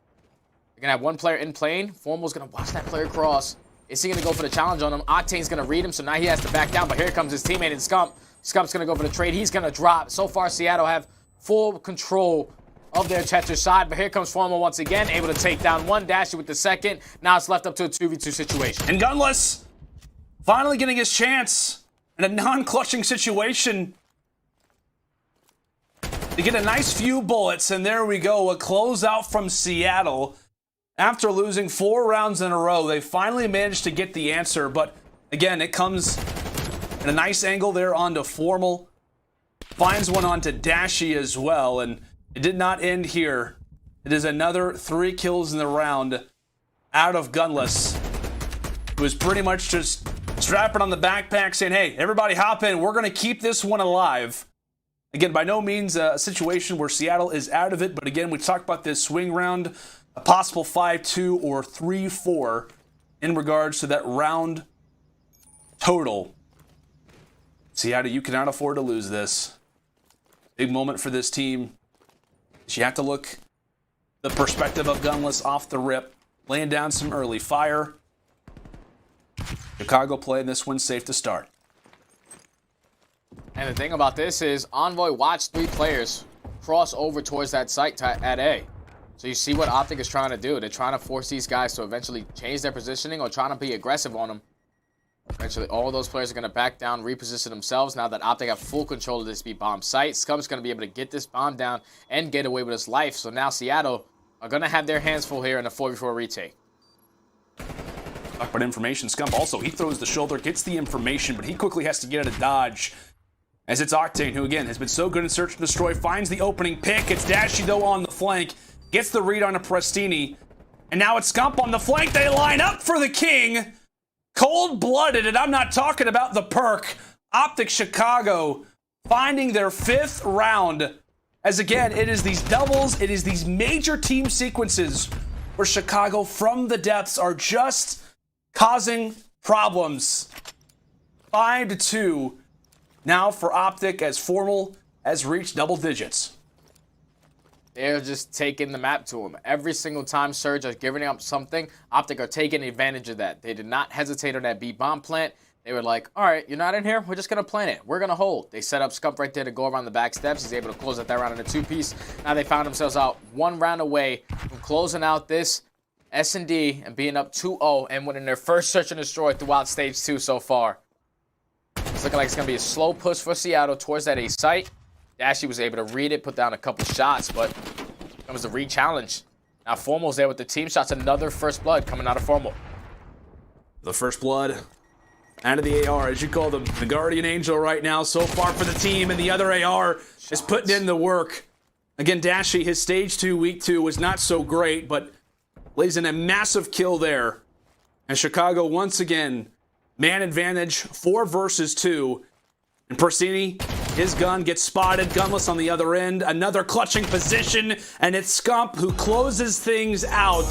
You're going to have one player in plane. Formal's going to watch that player cross. Is he going to go for the challenge on him? Octane's going to read him, so now he has to back down. But here comes his teammate in Scump. Scump's going to go for the trade. He's going to drop. So far, Seattle have full control of their Tetris side. But here comes Formal once again, able to take down one. Dashy with the second. Now it's left up to a 2v2 situation. And Gunless finally getting his chance in a non-clutching situation to get a nice few bullets. And there we go, a closeout from Seattle. After losing 4 rounds in a row, they finally managed to get the answer. But again, it comes at a nice angle there onto Formal. Finds one onto Dashi as well. And it did not end here. It is another 3 kills in the round out of Gunless, who is pretty much just strapping on the backpack saying, hey, everybody hop in. We're going to keep this one alive. Again, by no means a situation where Seattle is out of it. But again, we talked about this swing round, a possible 5-2 or 3-4 in regards to that round total. Seattle, you cannot afford to lose this. Big moment for this team. You have to look the perspective of Gunless off the rip, laying down some early fire. Chicago playing this one safe to start. And the thing about this is Envoy watched 3 players cross over towards that site at A. So you see what Optic is trying to do. They're trying to force these guys to eventually change their positioning or trying to be aggressive on them. Eventually, all those players are going to back down, reposition themselves. Now that Optic have full control of this B bomb site, Scump's going to be able to get this bomb down and get away with his life. So now Seattle are going to have their hands full here in the 4v4 retake. Talk about information. Scump also, he throws the shoulder, gets the information, but he quickly has to get out of dodge. As it's Octane, who again has been so good in search and destroy, finds the opening pick. It's Dashy though on the flank, gets the read on a Prestini, and now it's Scump on the flank. They line up for the king. Cold-blooded, and I'm not talking about the perk. Optic Chicago finding their 5th round. As again, it is these doubles, it is these major team sequences where Chicago from the depths are just causing problems. 5-2 now for Optic as Formal has reached double digits. They're just taking the map to him. Every single time Surge are giving up something, Optic are taking advantage of that. They did not hesitate on that B bomb plant. They were like, all right, you're not in here. We're just going to plant it. We're going to hold. They set up Scump right there to go around the back steps. He's able to close out that round in a 2-piece. Now they found themselves out 1 round away from closing out this S&D and being up 2-0 and winning their first search and destroy throughout stage 2 so far. It's looking like it's going to be a slow push for Seattle towards that A site. Dashy was able to read it, put down a couple shots, but it was a re-challenge. Now Formal's there with the team shots. Another first blood coming out of Formal. The first blood out of the AR, as you call them. The Guardian Angel right now so far for the team, and the other AR is putting in the work. Again, Dashy, his stage 2, week 2 was not so great, but lays in a massive kill there. And Chicago once again, man advantage, 4 versus 2. And Persini, his gun gets spotted, Gunless on the other end, another clutching position, and it's Scump who closes things out.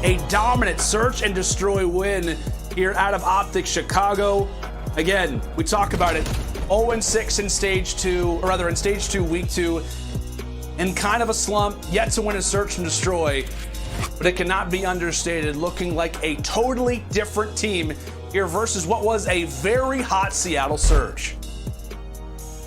A dominant search and destroy win here out of Optic Chicago. Again, we talk about it, 0-6 in stage 2, or rather in stage 2, week 2, in kind of a slump, yet to win a search and destroy, but it cannot be understated, looking like a totally different team here versus what was a very hot Seattle Surge.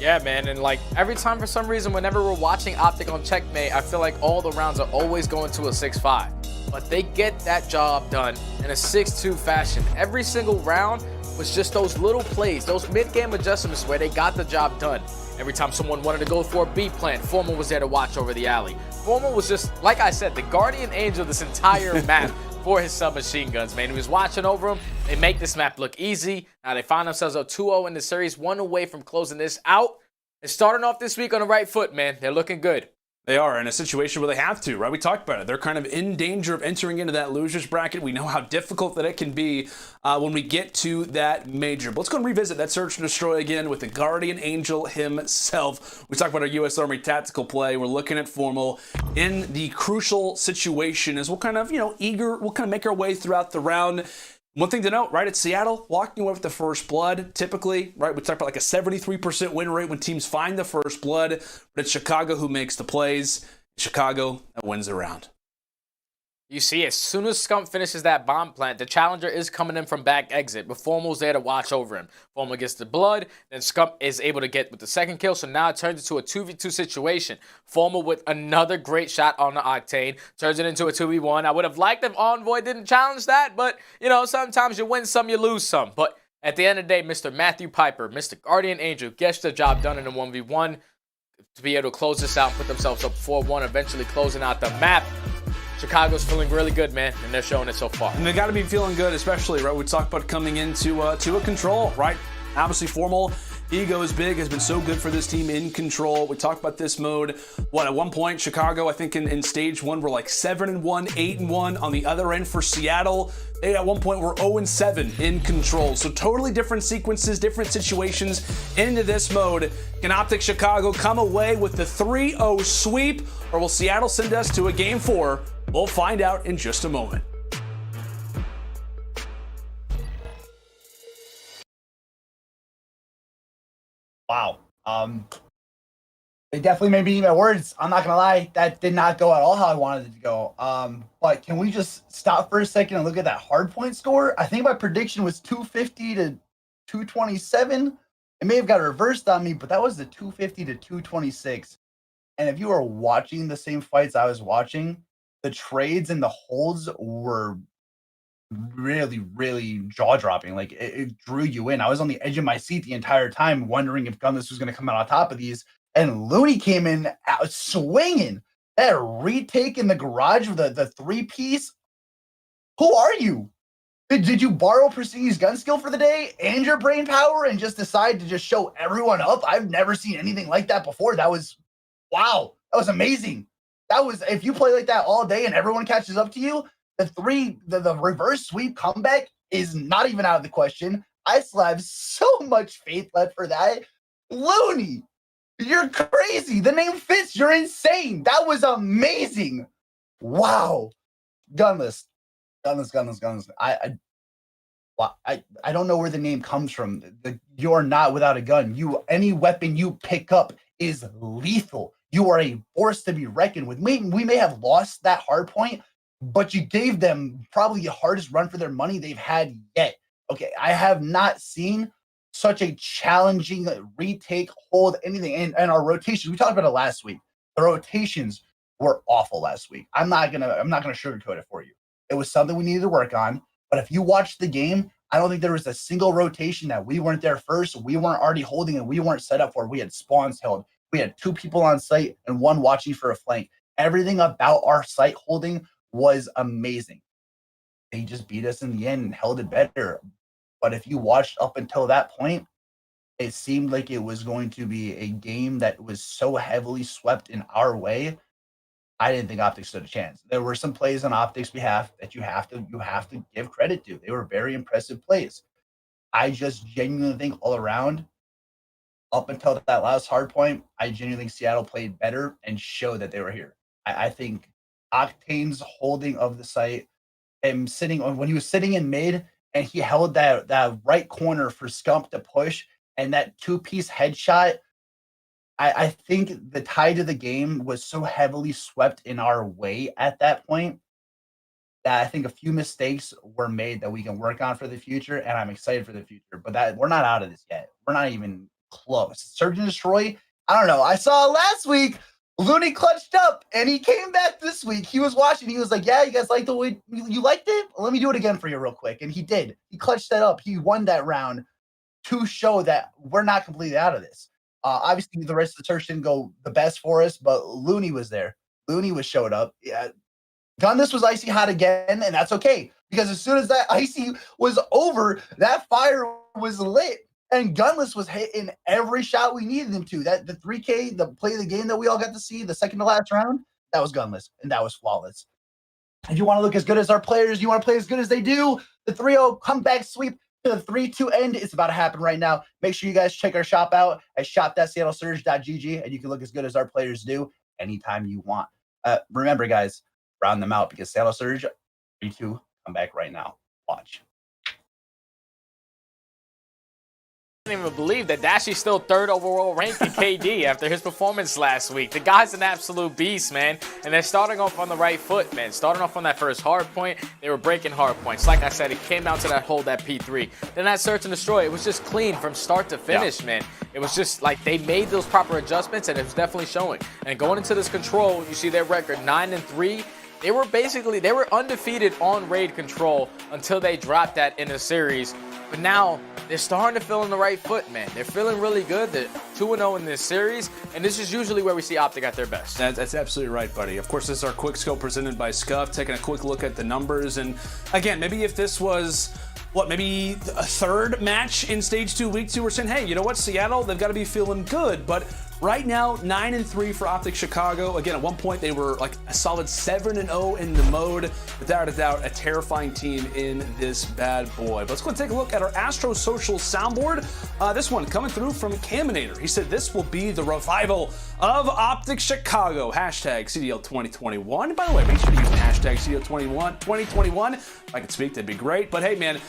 Yeah, man, and like every time for some reason, whenever we're watching Optic on Checkmate, I feel like all the rounds are always going to a 6-5. But they get that job done in a 6-2 fashion. Every single round was just those little plays, those mid-game adjustments where they got the job done. Every time someone wanted to go for a B plant, Formal was there to watch over the alley. Formal was just, like I said, the guardian angel this entire map for his submachine guns, man. He was watching over them. They make this map look easy. Now they find themselves up 2-0 in the series, 1 away from closing this out. And starting off this week on the right foot, man. They're looking good. They are in a situation where they have to, right? We talked about it. They're kind of in danger of entering into that losers bracket. We know how difficult that it can be when we get to that major. But let's go and revisit that search and destroy again with the Guardian Angel himself. We talked about our U.S. Army tactical play. We're looking at Formal in the crucial situation as we'll kind of, we'll kind of make our way throughout the round. One thing to note, right, it's Seattle walking away with the first blood, typically, right? We talk about like a 73% win rate when teams find the first blood, but it's Chicago who makes the plays. Chicago that wins the round. You see, as soon as Scump finishes that bomb plant, the challenger is coming in from back exit, but Formal's there to watch over him. Formal gets the blood, then Scump is able to get with the second kill, so now it turns into a 2v2 situation. Formal with another great shot on the Octane, turns it into a 2v1. I would have liked if Envoy didn't challenge that, but, sometimes you win some, you lose some. But at the end of the day, Mr. Matthew Piper, Mr. Guardian Angel, gets the job done in a 1v1 to be able to close this out and put themselves up 4-1, eventually closing out the map. Chicago's feeling really good, man, and they're showing it so far. And they got to be feeling good, especially, right? We talked about coming into to a control, right? Obviously, Formal, he goes big, has been so good for this team in control. We talked about this mode. At one point, Chicago, I think in stage 1, were like 7-1, 8-1. On the other end for Seattle, they at one point were 0-7 in control. So totally different sequences, different situations into this mode. Can Optic Chicago come away with the 3-0 sweep, or will Seattle send us to a game 4? We'll find out in just a moment. wow. They definitely made me eat my words. I'm not gonna lie, that did not go at all how I wanted it to go. But can we just stop for a second and look at that hardpoint score? I think my prediction was 250 to 227. It may have got reversed on me, but that was the 250 to 226. And if you were watching the same fights I was watching, the trades and the holds were really, really jaw-dropping. Like, it drew you in. I was on the edge of my seat the entire time, wondering if Gunless was going to come out on top of these. And Looney came in out swinging. That retake in the garage with the three-piece. Who are you? Did you borrow Prestige's gun skill for the day and your brain power and just decide to just show everyone up? I've never seen anything like that before. That was, wow. That was amazing. That was, if you play like that all day and everyone catches up to you, the reverse sweep comeback is not even out of the question. I still have so much faith left for that. Looney, you're crazy. The name fits. You're insane. That was amazing. Wow. Gunless. I don't know where the name comes from. You're not without a gun. Any weapon you pick up is lethal. You are a force to be reckoned with. We may have lost that hard point, but you gave them probably the hardest run for their money they've had yet. Okay, I have not seen such a challenging retake, hold, anything. And our rotations, we talked about it last week. The rotations were awful last week. I'm not gonna sugarcoat it for you. It was something we needed to work on. But if you watched the game, I don't think there was a single rotation that we weren't there first, we weren't already holding, and we weren't set up for. We had spawns held. We had 2 people on site and 1 watching for a flank. Everything about our site holding was amazing. They just beat us in the end and held it better. But if you watched up until that point, it seemed like it was going to be a game that was so heavily swept in our way. I didn't think Optic stood a chance. There were some plays on Optic's behalf that you have to give credit to. They were very impressive plays. I just genuinely think all around, up until that last hard point, I genuinely think Seattle played better and showed that they were here. I think Octane's holding of the site, him when he was sitting in mid and he held that right corner for Scump to push, and that 2-piece headshot, I think the tide of the game was so heavily swept in our way at that point that I think a few mistakes were made that we can work on for the future, and I'm excited for the future. But that we're not out of this yet. We're not even close. Search and Destroy, I don't know. I saw last week Looney clutched up, and he came back this week. He was watching. He was like, yeah, you guys liked the way you liked it? Well, let me do it again for you real quick. And he did. He clutched that up. He won that round to show that we're not completely out of this. Obviously, the rest of the search didn't go the best for us, but Looney was there. Looney showed up. Yeah. Gunless was icy hot again, and that's okay. Because as soon as that icy was over, that fire was lit. And Gunless was hitting every shot we needed him to. The 3K, the play of the game that we all got to see, the second to last round, that was Gunless, and that was flawless. If you want to look as good as our players, you want to play as good as they do, the 3-0 comeback sweep to the 3-2 end is about to happen right now. Make sure you guys check our shop out at shop.seattlesurge.gg, and you can look as good as our players do anytime you want. Remember, guys, round them out because Seattle Surge 3-2 comeback right now. Watch. I can't even believe that Dashy's still 3rd overall ranked in KD after his performance last week. The guy's an absolute beast, man. And they're starting off on the right foot, man. Starting off on that first hard point, they were breaking hard points. Like I said, it came down to that hold, that P3. Then that search and destroy, it was just clean from start to finish, man. It was just like they made those proper adjustments, and it was definitely showing. And going into this control, you see their record 9-3. They were undefeated on raid control until they dropped that in the series. But now they're starting to feel in the right foot, man. They're feeling really good. They're 2-0 in this series, and this is usually where we see Optic at their best. That's absolutely right, buddy. Of course, this is our quick scope presented by Scuff, taking a quick look at the numbers. And again, maybe if this was maybe a 3rd match in Stage 2, Week 2, we're saying, hey, you know what, Seattle, they've got to be feeling good. But right now, 9-3 for Optic Chicago. Again, at one point, they were like a solid 7-0 in the mode. Without a doubt, a terrifying team in this bad boy. But let's go and take a look at our Astro Social soundboard. This one coming through from Caminator. He said this will be the revival of Optic Chicago. Hashtag CDL 2021. By the way, make sure to use the hashtag CDL 2021. If I could speak, that'd be great. But hey, man,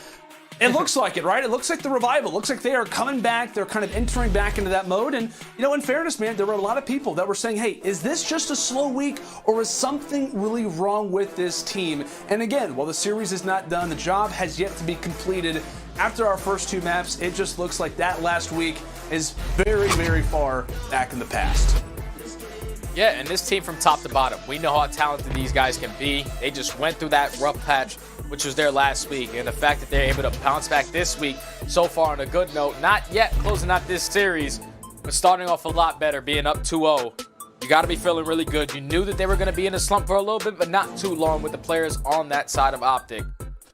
It looks like it, right? It looks like the revival. It looks like they are coming back. They're kind of entering back into that mode. And, you know, in fairness, man, there were a lot of people that were saying, hey, is this just a slow week or is something really wrong with this team? And again, while the series is not done, the job has yet to be completed. After our first 2 maps, it just looks like that last week is very, very far back in the past. Yeah, and this team from top to bottom, we know how talented these guys can be. They just went through that rough patch, which was their last week. And the fact that they're able to bounce back this week so far on a good note, not yet closing out this series, but starting off a lot better, being up 2-0. You got to be feeling really good. You knew that they were going to be in a slump for a little bit, but not too long with the players on that side of Optic.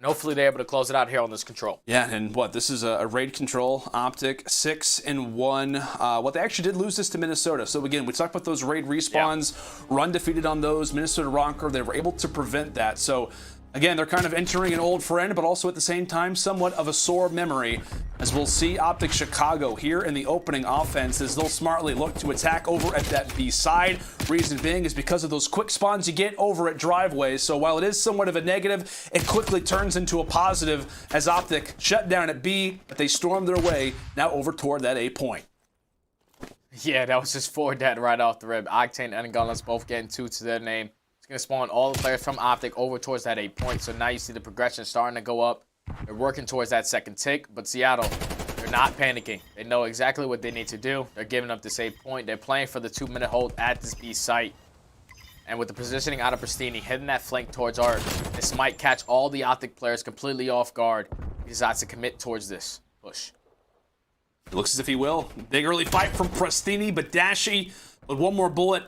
And hopefully they're able to close it out here on this control. Yeah, and what? This is a raid control, Optic, 6-1. What they actually did lose this to Minnesota. So again, we talked about those raid respawns, run defeated on those. Minnesota Ronker, they were able to prevent that. So again, they're kind of entering an old friend, but also at the same time, somewhat of a sore memory, as we'll see Optic Chicago here in the opening offense as they'll smartly look to attack over at that B side. Reason being is because of those quick spawns you get over at driveways. So while it is somewhat of a negative, it quickly turns into a positive as Optic shut down at B, but they storm their way now over toward that A point. Yeah, that was just 4 dead right off the rib. Octane and Gunless both getting 2 to their name. Going to spawn all the players from Optic over towards that 8 point. So now you see the progression starting to go up. They're working towards that second tick, but Seattle, they're not panicking. They know exactly what they need to do. They're giving up this 8 point. They're playing for the 2-minute hold at this B site. And with the positioning out of Pristini, hitting that flank towards Art, this might catch all the Optic players completely off guard. He decides to commit towards this push. It looks as if he will. Big early fight from Pristini, but Dashi with one more bullet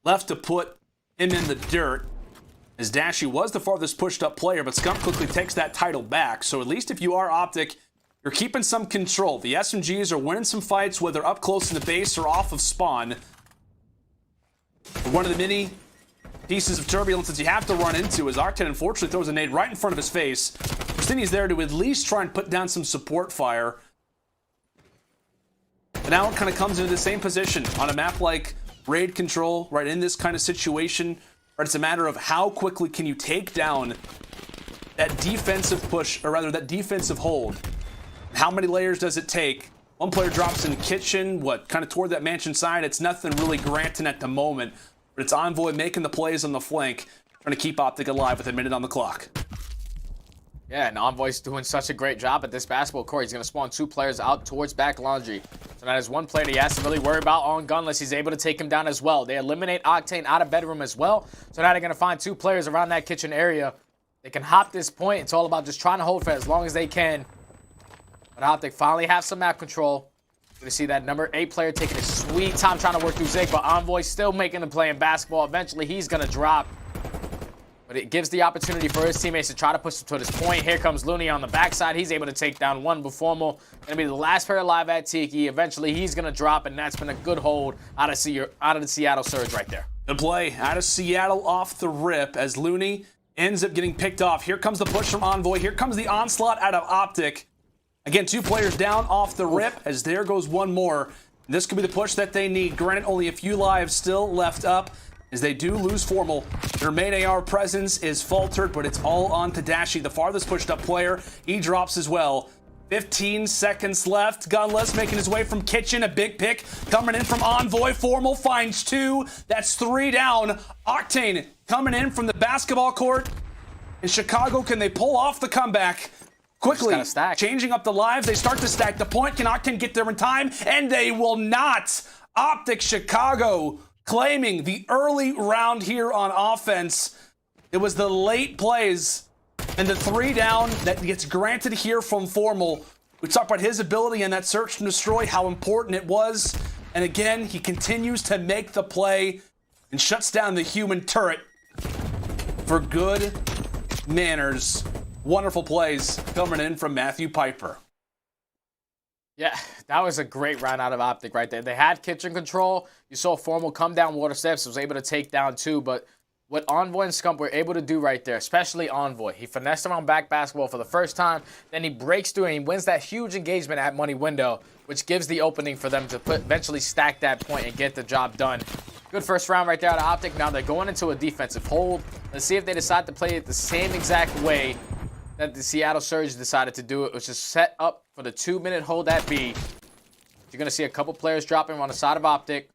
left to put him in the dirt, as Dashi was the farthest pushed up player, but Scump quickly takes that title back. So at least if you are Optic, you're keeping some control. The SMGs are winning some fights, whether up close in the base or off of spawn. But one of the many pieces of turbulence that you have to run into is Arctan unfortunately throws a nade right in front of his face. Pristini's there to at least try and put down some support fire. And now it kind of comes into the same position on a map like raid control, right, in this kind of situation, right? It's a matter of how quickly can you take down that defensive push, or rather that defensive hold. How many layers does it take? One player drops in kitchen, kind of toward that mansion side. It's nothing really granting at the moment, but it's Envoy making the plays on the flank, trying to keep Optic alive with a minute on the clock. Yeah, and Envoy's doing such a great job at this basketball court. He's going to spawn 2 players out towards back laundry. So that is one player he has to really worry about on Gunless. He's able to take him down as well. They eliminate Octane out of bedroom as well. So now they're going to find 2 players around that kitchen area. They can hop this point. It's all about just trying to hold for as long as they can. But Optic finally have some map control. You're going to see that number 8 player taking a sweet time trying to work through Zig, but Envoy still making the play in basketball. Eventually, he's going to drop. But it gives the opportunity for his teammates to try to push him to this point. Here comes Looney on the backside. He's able to take down one Buformal. Going to be the last player alive at Tiki. Eventually, he's going to drop, and that's been a good hold out of the Seattle Surge right there. Good play out of Seattle off the rip as Looney ends up getting picked off. Here comes the push from Envoy. Here comes the onslaught out of Optic. Again, 2 players down off the rip as there goes one more. This could be the push that they need. Granted, only a few lives still left up, as they do lose Formal. Their main AR presence is faltered, but it's all on to Dashi, the farthest pushed up player. He drops as well. 15 seconds left. Gunless making his way from kitchen. A big pick coming in from Envoy. Formal finds 2. That's 3 down. Octane coming in from the basketball court. In Chicago, can they pull off the comeback? Quickly changing up the lives. They start to stack the point. Can Octane get there in time? And they will not. Optic Chicago claiming the early round here on offense. It was the late plays and the 3 down that gets granted here from Formal. We talked about his ability in that search and destroy, how important it was. And again, he continues to make the play and shuts down the human turret for good manners. Wonderful plays coming in from Matthew Piper. Yeah, that was a great round out of Optic right there. They had kitchen control. You saw Formal come down water steps, was able to take down 2, but what Envoy and Scump were able to do right there, especially Envoy, he finessed around back basketball for the first time, then he breaks through and he wins that huge engagement at money window, which gives the opening for them to eventually stack that point and get the job done. Good first round right there out of Optic. Now they're going into a defensive hold. Let's see if they decide to play it the same exact way that the Seattle Surge decided to do it was just set up for the 2-minute hold at B. You're going to see a couple players dropping on the side of Optic.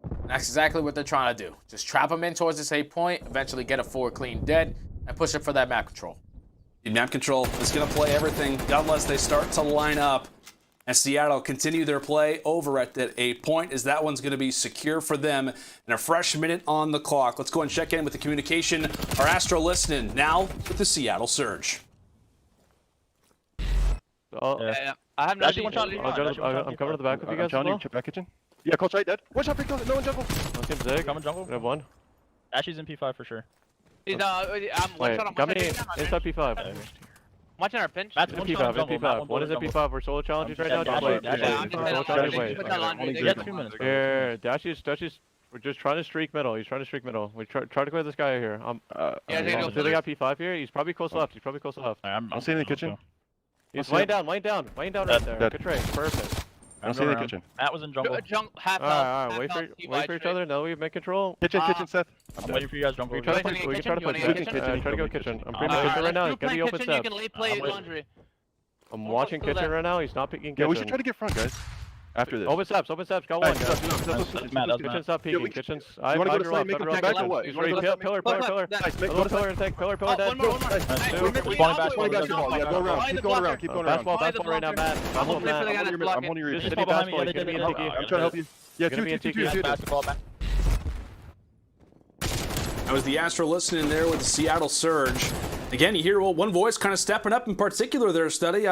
And that's exactly what they're trying to do. Just trap them in towards this A point, eventually get a 4 clean dead, and push it for that map control. The map control is going to play everything unless they start to line up. And Seattle continue their play over at that A point, as that one's going to be secure for them. And a fresh minute on the clock. Let's go and check in with the communication. Our Astro listening now with the Seattle Surge. Yeah. I have no idea. I'm coming to the back with you guys. I'm back kitchen. Yeah, Coach right dead. One shot, pick up. No in jungle. Okay, Zig. I'm in jungle. We have one. Ashy's in P5 for sure. He's I'm one shot. Got me inside P5. Watching our pinch. Matt's in P5, in P5. One is in P5. We're solo challenges right now. Just wait. Solo challenge, wait. Here, Dashy's. We're just trying to streak middle. He's trying to streak middle. We try to clear this guy here. They got P5 here. He's probably close left. I'm seeing in the kitchen. He's laying down right there. Good trade. Perfect. I'm seeing the kitchen. Matt was in jungle. Alright, wait for each other. No, we make control. Kitchen, Seth. I'm waiting for you guys jungle. We can try to push kitchen. Try to go kitchen. I'm pretty much kitchen right now. It's gonna be open Seth. I'm watching kitchen right now. He's not picking kitchen. Yeah, we should try to get front, guys. After this. Open steps. Got one. Kitchen's not peeking. Kitchen's. I want to go to slide, make him back or what? He's ready. Pillar. Nice, Pillar and tank. Pillar dead. Go around. Keep going around. Basketball right now, Matt. I'm on one of your Just city basketball. He's gonna be in Tiki. I'm trying to help you. Yeah, two. Basketball back. That was the Astro listening there with the Seattle Surge. Again, you hear one voice kind of stepping up in particular there, Study.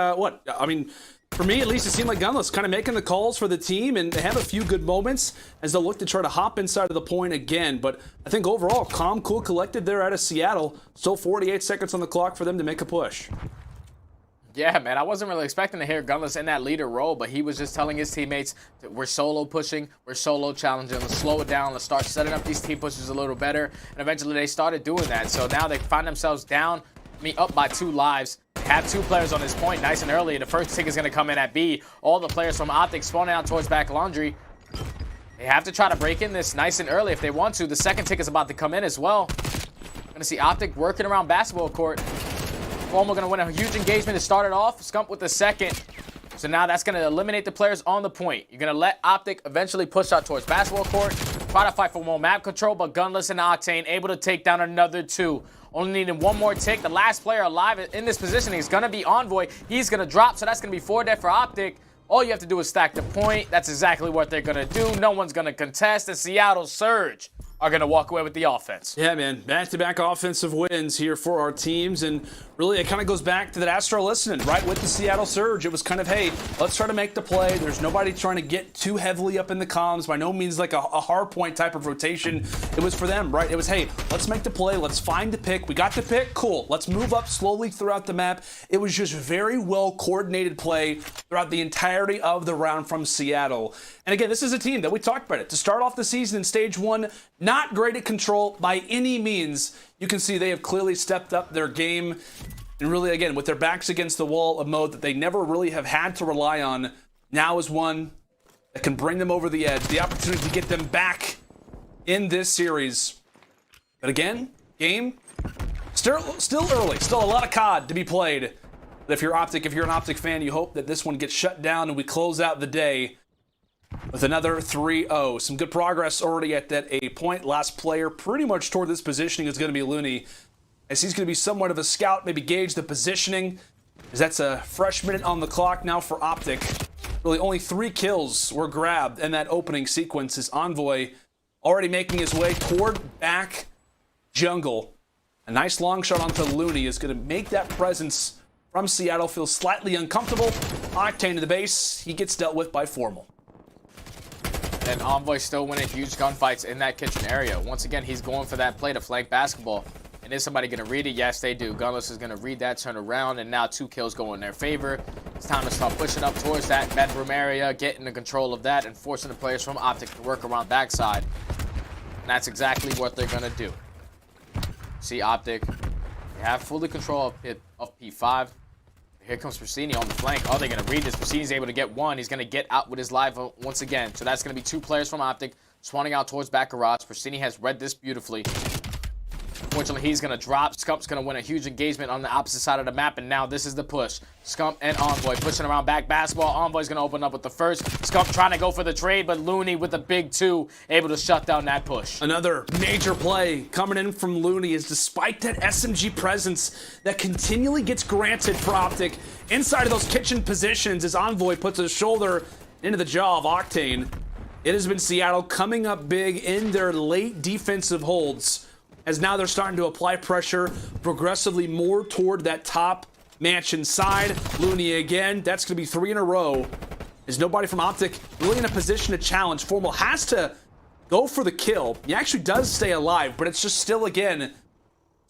For me, at least, it seemed like Gunless kind of making the calls for the team, and they have a few good moments as they'll look to try to hop inside of the point again. But I think overall, calm, cool, collected there out of Seattle. Still 48 seconds on the clock for them to make a push. Yeah, man, I wasn't really expecting to hear Gunless in that leader role, but he was just telling his teammates that we're solo pushing, we're solo challenging, let's slow it down, let's start setting up these team pushes a little better. And eventually they started doing that. So now they find themselves up by 2 lives. Have 2 players on this point nice and early. The first tick is going to come in at B. All the players from Optic spawning out towards back laundry. They have to try to break in this nice and early if they want to. The second tick is about to come in as well. Going to see Optic working around basketball court. Formal going to win a huge engagement to start it off. Scump with the second. So now that's going to eliminate the players on the point. You're going to let Optic eventually push out towards basketball court. Try to fight for more map control, but Gunless and Octane able to take down another 2. Only needing 1 more tick. The last player alive in this position is going to be Envoy. He's going to drop, so that's going to be 4 dead for Optic. All you have to do is stack the point. That's exactly what they're going to do. No one's going to contest. The Seattle Surge are going to walk away with the offense. Yeah, man. Back-to-back offensive wins here for our teams. And really, it kind of goes back to that Astro listening, right? With the Seattle Surge, it was kind of, hey, let's try to make the play. There's nobody trying to get too heavily up in the comms. By no means like a hardpoint type of rotation. It was for them, right? It was, hey, let's make the play. Let's find the pick. We got the pick. Cool. Let's move up slowly throughout the map. It was just very well-coordinated play throughout the entirety of the round from Seattle. And again, this is a team that we talked about it. To start off the season in Stage 1, not great at control by any means. You can see they have clearly stepped up their game. And really, again, with their backs against the wall, a mode that they never really have had to rely on, now is one that can bring them over the edge. The opportunity to get them back in this series. But again, game still early. Still a lot of COD to be played. But if you're an Optic fan, you hope that this one gets shut down and we close out the day with another 3-0. Some good progress already at that A point. Last player pretty much toward this positioning is going to be Looney, as he's going to be somewhat of a scout, maybe gauge the positioning, as that's a fresh minute on the clock now for Optic. Really only 3 kills were grabbed in that opening sequence, as Envoy already making his way toward back jungle. A nice long shot onto Looney is going to make that presence from Seattle feel slightly uncomfortable. Octane to the base. He gets dealt with by Formal. And Envoy still winning huge gunfights in that kitchen area. Once again, he's going for that play to flank basketball. And is somebody going to read it? Yes, they do. Gunless is going to read that, turn around, and now 2 kills go in their favor. It's time to start pushing up towards that bedroom area, getting the control of that, and forcing the players from Optic to work around backside. And that's exactly what they're going to do. See Optic, they have fully control of P5. Here comes Persini on the flank. Oh, they're going to read this. Persini's able to get 1. He's going to get out with his live once again. So that's going to be 2 players from Optic spawning out towards back garage. Persini has read this beautifully. Fortunately, he's going to drop. Scump's going to win a huge engagement on the opposite side of the map, and now this is the push. Scump and Envoy pushing around back basketball. Envoy's going to open up with the first. Scump trying to go for the trade, but Looney with the big 2 able to shut down that push. Another major play coming in from Looney is despite that SMG presence that continually gets granted for Optic inside of those kitchen positions as Envoy puts his shoulder into the jaw of Octane. It has been Seattle coming up big in their late defensive holds, as now they're starting to apply pressure progressively more toward that top mansion side. Looney again, that's going to be 3 in a row. There's nobody from Optic really in a position to challenge. Formal has to go for the kill. He actually does stay alive, but it's just still, again,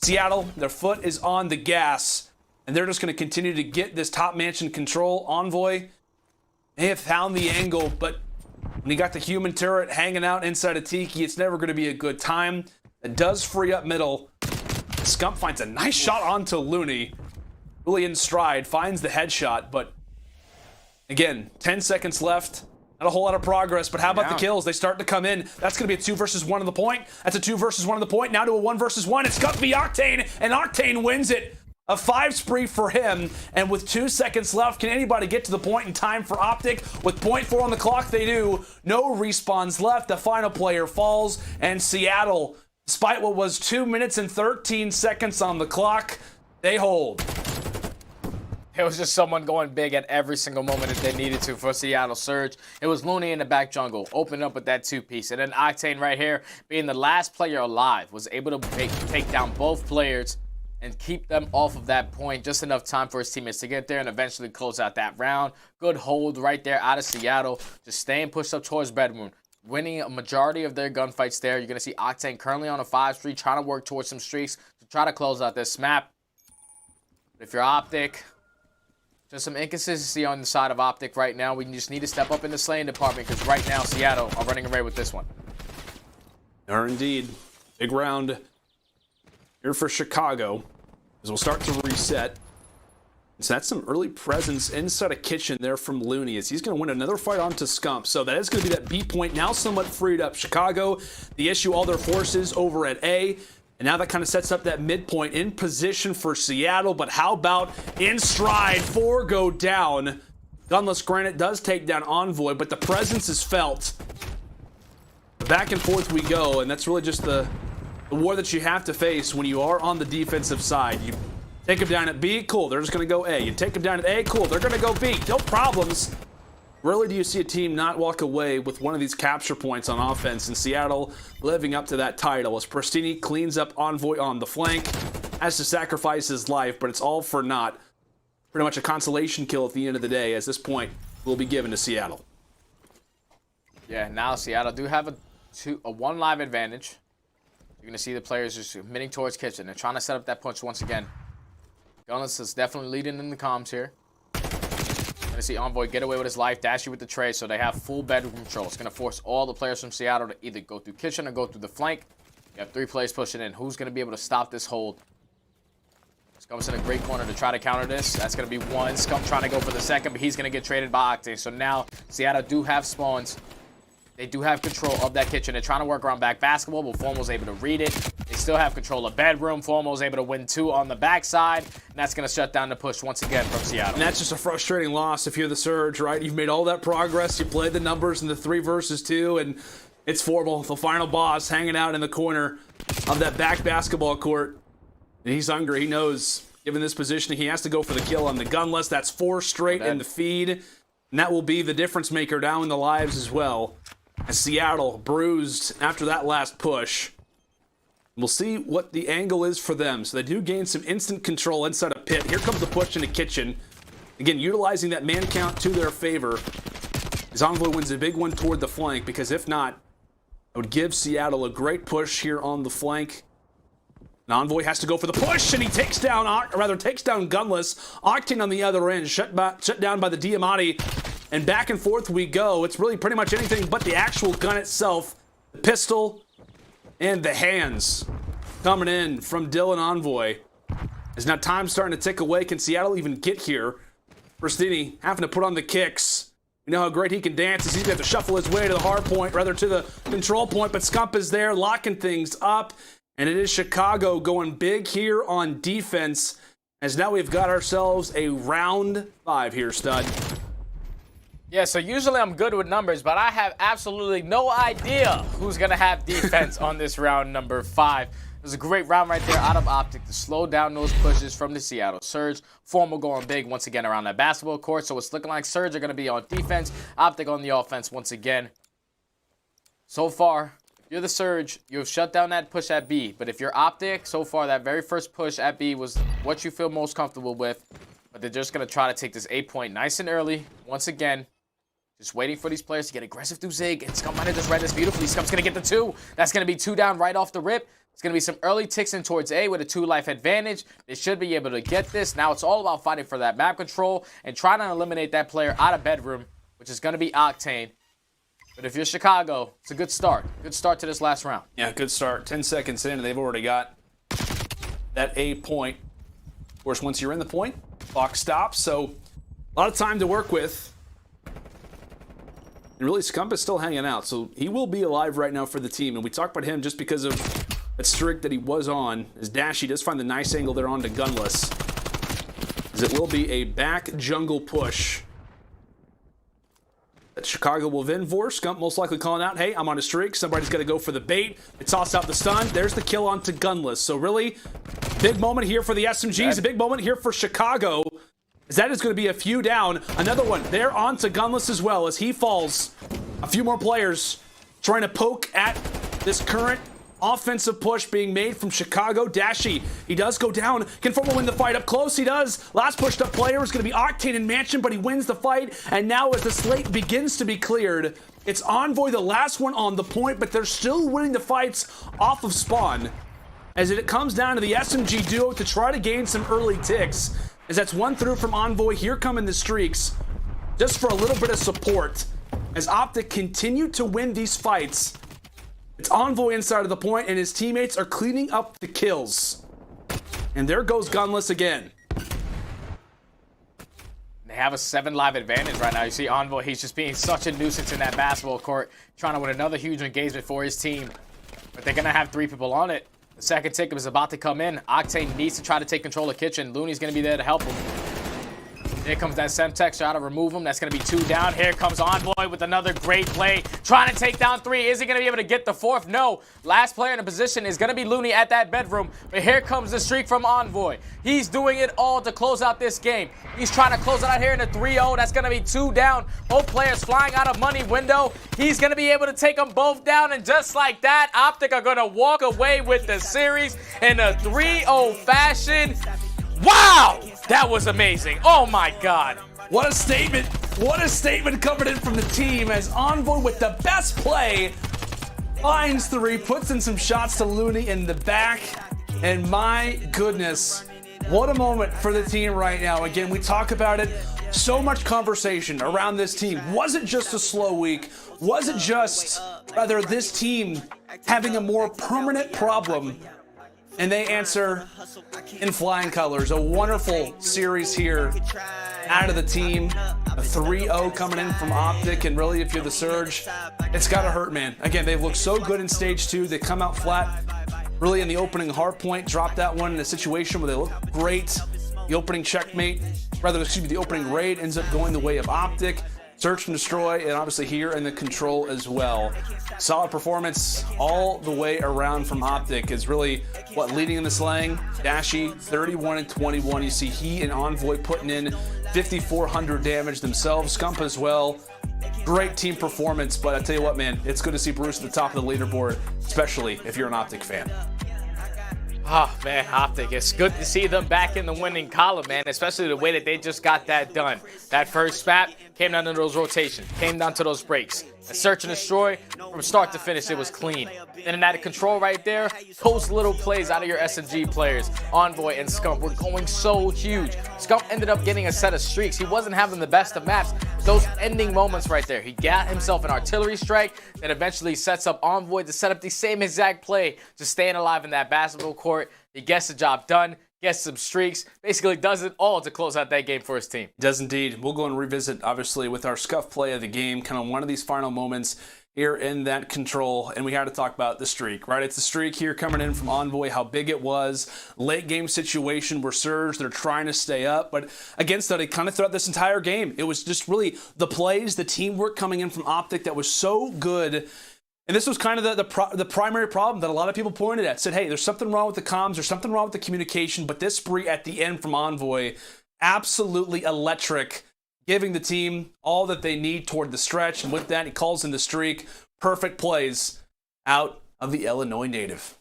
Seattle, their foot is on the gas, and they're just going to continue to get this top mansion control. Envoy, they have found the angle, but when you got the human turret hanging out inside a Tiki, it's never going to be a good time. It does free up middle. Scump finds a nice shot onto Looney. Really in stride, finds the headshot, but again, 10 seconds left. Not a whole lot of progress, but how about the kills? They start to come in. That's going to be a 2 versus 1 on the point. That's a 2 versus 1 on the point. Now to a 1 versus 1. It's Scump v Octane, and Octane wins it. A 5 spree for him, and with 2 seconds left, can anybody get to the point in time for Optic? With 0.4 on the clock, they do. No respawns left. The final player falls, and Seattle, despite what was 2 minutes and 13 seconds on the clock, they hold. It was just someone going big at every single moment if they needed to for Seattle Surge. It was Looney in the back jungle, opened up with that 2-piece. And then Octane right here, being the last player alive, was able to take down both players and keep them off of that point. Just enough time for his teammates to get there and eventually close out that round. Good hold right there out of Seattle. Just staying pushed up towards Bedroom. Winning a majority of their gunfights there. You're going to see Octane currently on a 5 streak, trying to work towards some streaks to try to close out this map. But if you're Optic, just some inconsistency on the side of Optic right now. We just need to step up in the slaying department because right now Seattle are running away with this one. They are indeed. Big round here for Chicago as we'll start to reset. So that's some early presence inside a kitchen there from Looney as he's going to win another fight onto Scump. So that is going to be that B point now somewhat freed up. Chicago, the issue, all their forces over at A. And now that kind of sets up that midpoint in position for Seattle. But how about in stride? 4 go down. Gunless Granite does take down Envoy, but the presence is felt. Back and forth we go, and that's really just the war that you have to face when you are on the defensive side. You take them down at B, cool, they're just going to go A. You take them down at A, cool, they're going to go B. No problems. Rarely do you see a team not walk away with one of these capture points on offense, and Seattle living up to that title as Pristini cleans up Envoy on the flank, has to sacrifice his life, but it's all for naught. Pretty much a consolation kill at the end of the day, as this point will be given to Seattle. Yeah, now Seattle do have a 1 live advantage. You're going to see the players just committing towards kitchen. They're trying to set up that punch once again. Gunless is definitely leading in the comms here. Going to see Envoy get away with his life, Dashy with the trade, so they have full bedroom control. It's going to force all the players from Seattle to either go through kitchen or go through the flank. You have 3 players pushing in. Who's going to be able to stop this hold? Scump's in a great corner to try to counter this. That's going to be 1. Scump trying to go for the second, but he's going to get traded by Octane. So now Seattle do have spawns. They do have control of that kitchen. They're trying to work around back basketball, but Formal's able to read it. They still have control of bedroom. Formal's able to win 2 on the backside, and that's going to shut down the push once again from Seattle. And that's just a frustrating loss if you're the Surge, right? You've made all that progress. You played the numbers in the 3 versus 2, and it's Formal, the final boss, hanging out in the corner of that back basketball court. And he's hungry. He knows, given this positioning, he has to go for the kill on the gunless. That's 4 straight in the feed, and that will be the difference maker down in the lives as well. As Seattle bruised after that last push. We'll see what the angle is for them. So they do gain some instant control inside a pit. Here comes the push in the kitchen. Again, utilizing that man count to their favor. As Envoy wins a big one toward the flank, because if not, it would give Seattle a great push here on the flank. And Envoy has to go for the push, and he takes down Gunless. Octane on the other end, shut down by the Diamante. And back and forth we go. It's really pretty much anything but the actual gun itself. The pistol and the hands coming in from Dylan Envoy. As now time's starting to tick away. Can Seattle even get here? Pristini having to put on the kicks. We know how great he can dance as he's got to shuffle his way to the hard point, rather to the control point. But Scump is there locking things up. And it is Chicago going big here on defense, as now we've got ourselves a round 5 here, stud. Yeah, so usually I'm good with numbers, but I have absolutely no idea who's going to have defense on this round number 5. It was a great round right there out of Optic to slow down those pushes from the Seattle Surge. Formal going big once again around that basketball court, so it's looking like Surge are going to be on defense, Optic on the offense once again. So far, if you're the Surge, you've shut down that push at B, but if you're Optic, so far that very first push at B was what you feel most comfortable with, but they're just going to try to take this 8-point nice and early once again. Just waiting for these players to get aggressive through Zig. And Scump might have just read this beautifully. Scump's going to get the 2. That's going to be 2 down right off the rip. It's going to be some early ticks in towards A with a 2-life advantage. They should be able to get this. Now it's all about fighting for that map control and trying to eliminate that player out of bedroom, which is going to be Octane. But if you're Chicago, it's a good start. Good start to this last round. Yeah, good start. 10 seconds in, and they've already got that A point. Of course, once you're in the point, clock stops. So a lot of time to work with. And really, Scump is still hanging out, so he will be alive right now for the team. And we talked about him just because of that streak that he was on. As Dashy does find the nice angle there onto Gunless. As it will be a back jungle push that Chicago will then for. Scump most likely calling out, hey, I'm on a streak. Somebody's got to go for the bait. They toss out the stun. There's the kill onto Gunless. So really, big moment here for the SMGs. A big moment here for Chicago. As that is going to be a few down. Another one there onto Gunless as well as he falls. A few more players trying to poke at this current offensive push being made from Chicago. Dashy, he does go down. Can Formal win the fight up close? He does. Last pushed up player is going to be Octane and Mansion, but he wins the fight. And now as the slate begins to be cleared, it's Envoy, the last one on the point, but they're still winning the fights off of spawn. As it comes down to the SMG duo to try to gain some early ticks. As that's 1 through from Envoy. Here coming the streaks. Just for a little bit of support. As Optic continue to win these fights. It's Envoy inside of the point, and his teammates are cleaning up the kills. And there goes Gunless again. They have a 7-live advantage right now. You see Envoy, he's just being such a nuisance in that basketball court, trying to win another huge engagement for his team. But they're going to have 3 people on it. The second tick is about to come in. Octane needs to try to take control of Kitchen. Looney's going to be there to help him. Here comes that Semtex, try to remove him. That's going to be 2 down. Here comes Envoy with another great play. Trying to take down 3. Is he going to be able to get the 4th? No. Last player in the position is going to be Looney at that bedroom. But here comes the streak from Envoy. He's doing it all to close out this game. He's trying to close it out here in a 3-0. That's going to be 2 down. Both players flying out of money window. He's going to be able to take them both down. And just like that, Optic are going to walk away with the series in a 3-0 fashion. Wow! That was amazing. Oh my God. What a statement. What a statement coming in from the team as Envoy with the best play finds 3, puts in some shots to Looney in the back. And my goodness, what a moment for the team right now. Again, we talk about it. So much conversation around this team. Was it just a slow week? Was it just, rather, this team having a more permanent problem? And they answer in flying colors. A wonderful series here out of the team. A 3-0 coming in from Optic. And really, if you're the Surge, it's got to hurt, man. Again, they've looked so good in stage 2. They come out flat. Really, in the opening Hardpoint, dropped that one in a situation where they look great. The opening checkmate, the opening raid ends up going the way of Optic. Search and destroy, and obviously here in the control as well. Solid performance all the way around from Optic is really what leading in the slang. Dashy 31 and 21. You see he and Envoy putting in 5,400 damage themselves. Scump as well. Great team performance, but I tell you what, man, it's good to see Bruce at the top of the leaderboard, especially if you're an Optic fan. Oh, man, Optic. It's good to see them back in the winning column, man, especially the way that they just got that done. That first map came down to those rotations, came down to those breaks. The search and destroy, from start to finish, it was clean. And in that control right there, those little plays out of your SMG players, Envoy and Scump, were going so huge. Scump ended up getting a set of streaks. He wasn't having the best of maps. Those ending moments right there. He got himself an artillery strike that eventually sets up Envoy to set up the same exact play, just staying alive in that basketball court. He gets the job done, gets some streaks, basically does it all to close out that game for his team. Does indeed. We'll go and revisit, obviously, with our scuff play of the game, kind of one of these final moments here in that control, and we had to talk about the streak, right? It's the streak here coming in from Envoy, how big it was. Late game situation where Surge, they're trying to stay up, but against that, it kind of throughout this entire game, it was just really the plays, the teamwork coming in from Optic that was so good. And this was kind of the primary problem that a lot of people pointed at. Said, hey, there's something wrong with the comms, there's something wrong with the communication, but this spree at the end from Envoy, absolutely electric, giving the team all that they need toward the stretch. And with that, he calls in the streak. Perfect plays out of the Illinois native.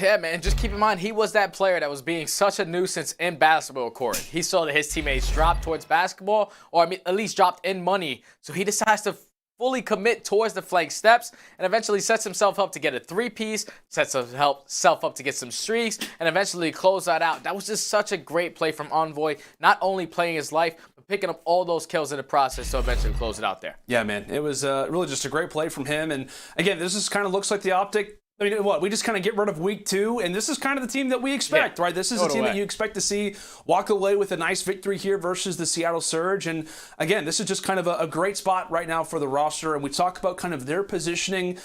Yeah, man, just keep in mind, he was that player that was being such a nuisance in basketball court. He saw that his teammates dropped towards basketball, or I mean, at least dropped in money. So he decides to fully commit towards the flank steps and eventually sets himself up to get a three-piece, sets himself up to get some streaks, and eventually close that out. That was just such a great play from Envoy, not only playing his life, but picking up all those kills in the process to eventually close it out there. Yeah, man, it was really just a great play from him. And again, this is kind of looks like the Optic. I mean, what? We just kind of get rid of week 2, and this is kind of the team that we expect, right? This is a team that you expect to see walk away with a nice victory here versus the Seattle Surge. And again, this is just kind of a great spot right now for the roster. And we talk about kind of their positioning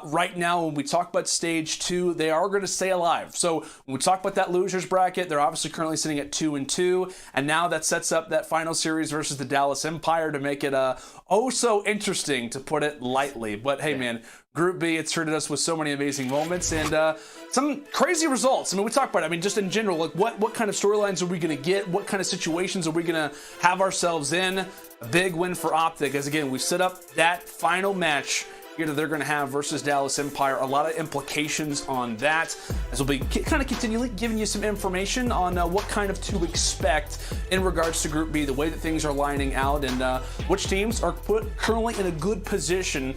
right now. When we talk about stage 2, they are going to stay alive. So when we talk about that losers bracket, they're obviously currently sitting at 2-2, and now that sets up that final series versus the Dallas Empire to make it oh so interesting, to put it lightly. But hey, man. Group B, it's treated us with so many amazing moments and some crazy results. I mean, we talk about it. I mean, just in general, like what kind of storylines are we going to get? What kind of situations are we going to have ourselves in? A big win for Optic, as again, we set up that final match here that they're going to have versus Dallas Empire. A lot of implications on that, as we'll be kind of continually giving you some information on what kind of to expect in regards to Group B, the way that things are lining out, and which teams are put currently in a good position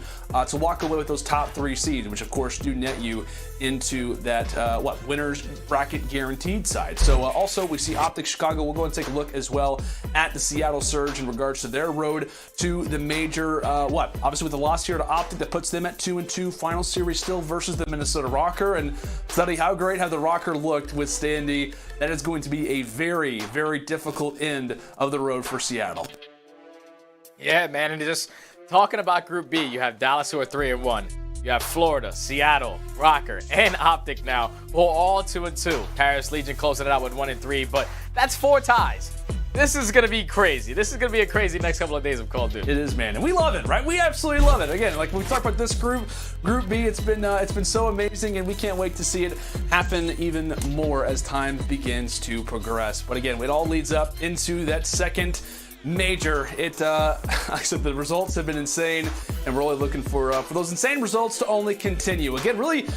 to walk away with those top 3 seeds, which of course do net you into that winners bracket guaranteed side. So also we see Optic Chicago. We'll go and take a look as well at the Seattle Surge in regards to their road to the major. Obviously with the loss here to Optic, that puts them at 2-2. Final series still versus the Minnesota Rocker. And study how great have the Rocker looked with Standy. That is going to be a very, very difficult end of the road for Seattle. Yeah, man, and just talking about Group B, you have Dallas who are 3-1. You have Florida, Seattle, Rocker, and Optic now, who are all 2-2. Paris Legion closing it out with 1-3, but that's 4 ties. This is going to be crazy. This is going to be a crazy next couple of days of Call of Duty. It is, man, and we love it, right? We absolutely love it. Again, like when we talk about this Group B, it's been so amazing, and we can't wait to see it happen even more as time begins to progress. But again, it all leads up into that second major. Like I said, the results have been insane, and we're really looking for those insane results to only continue. Again, really,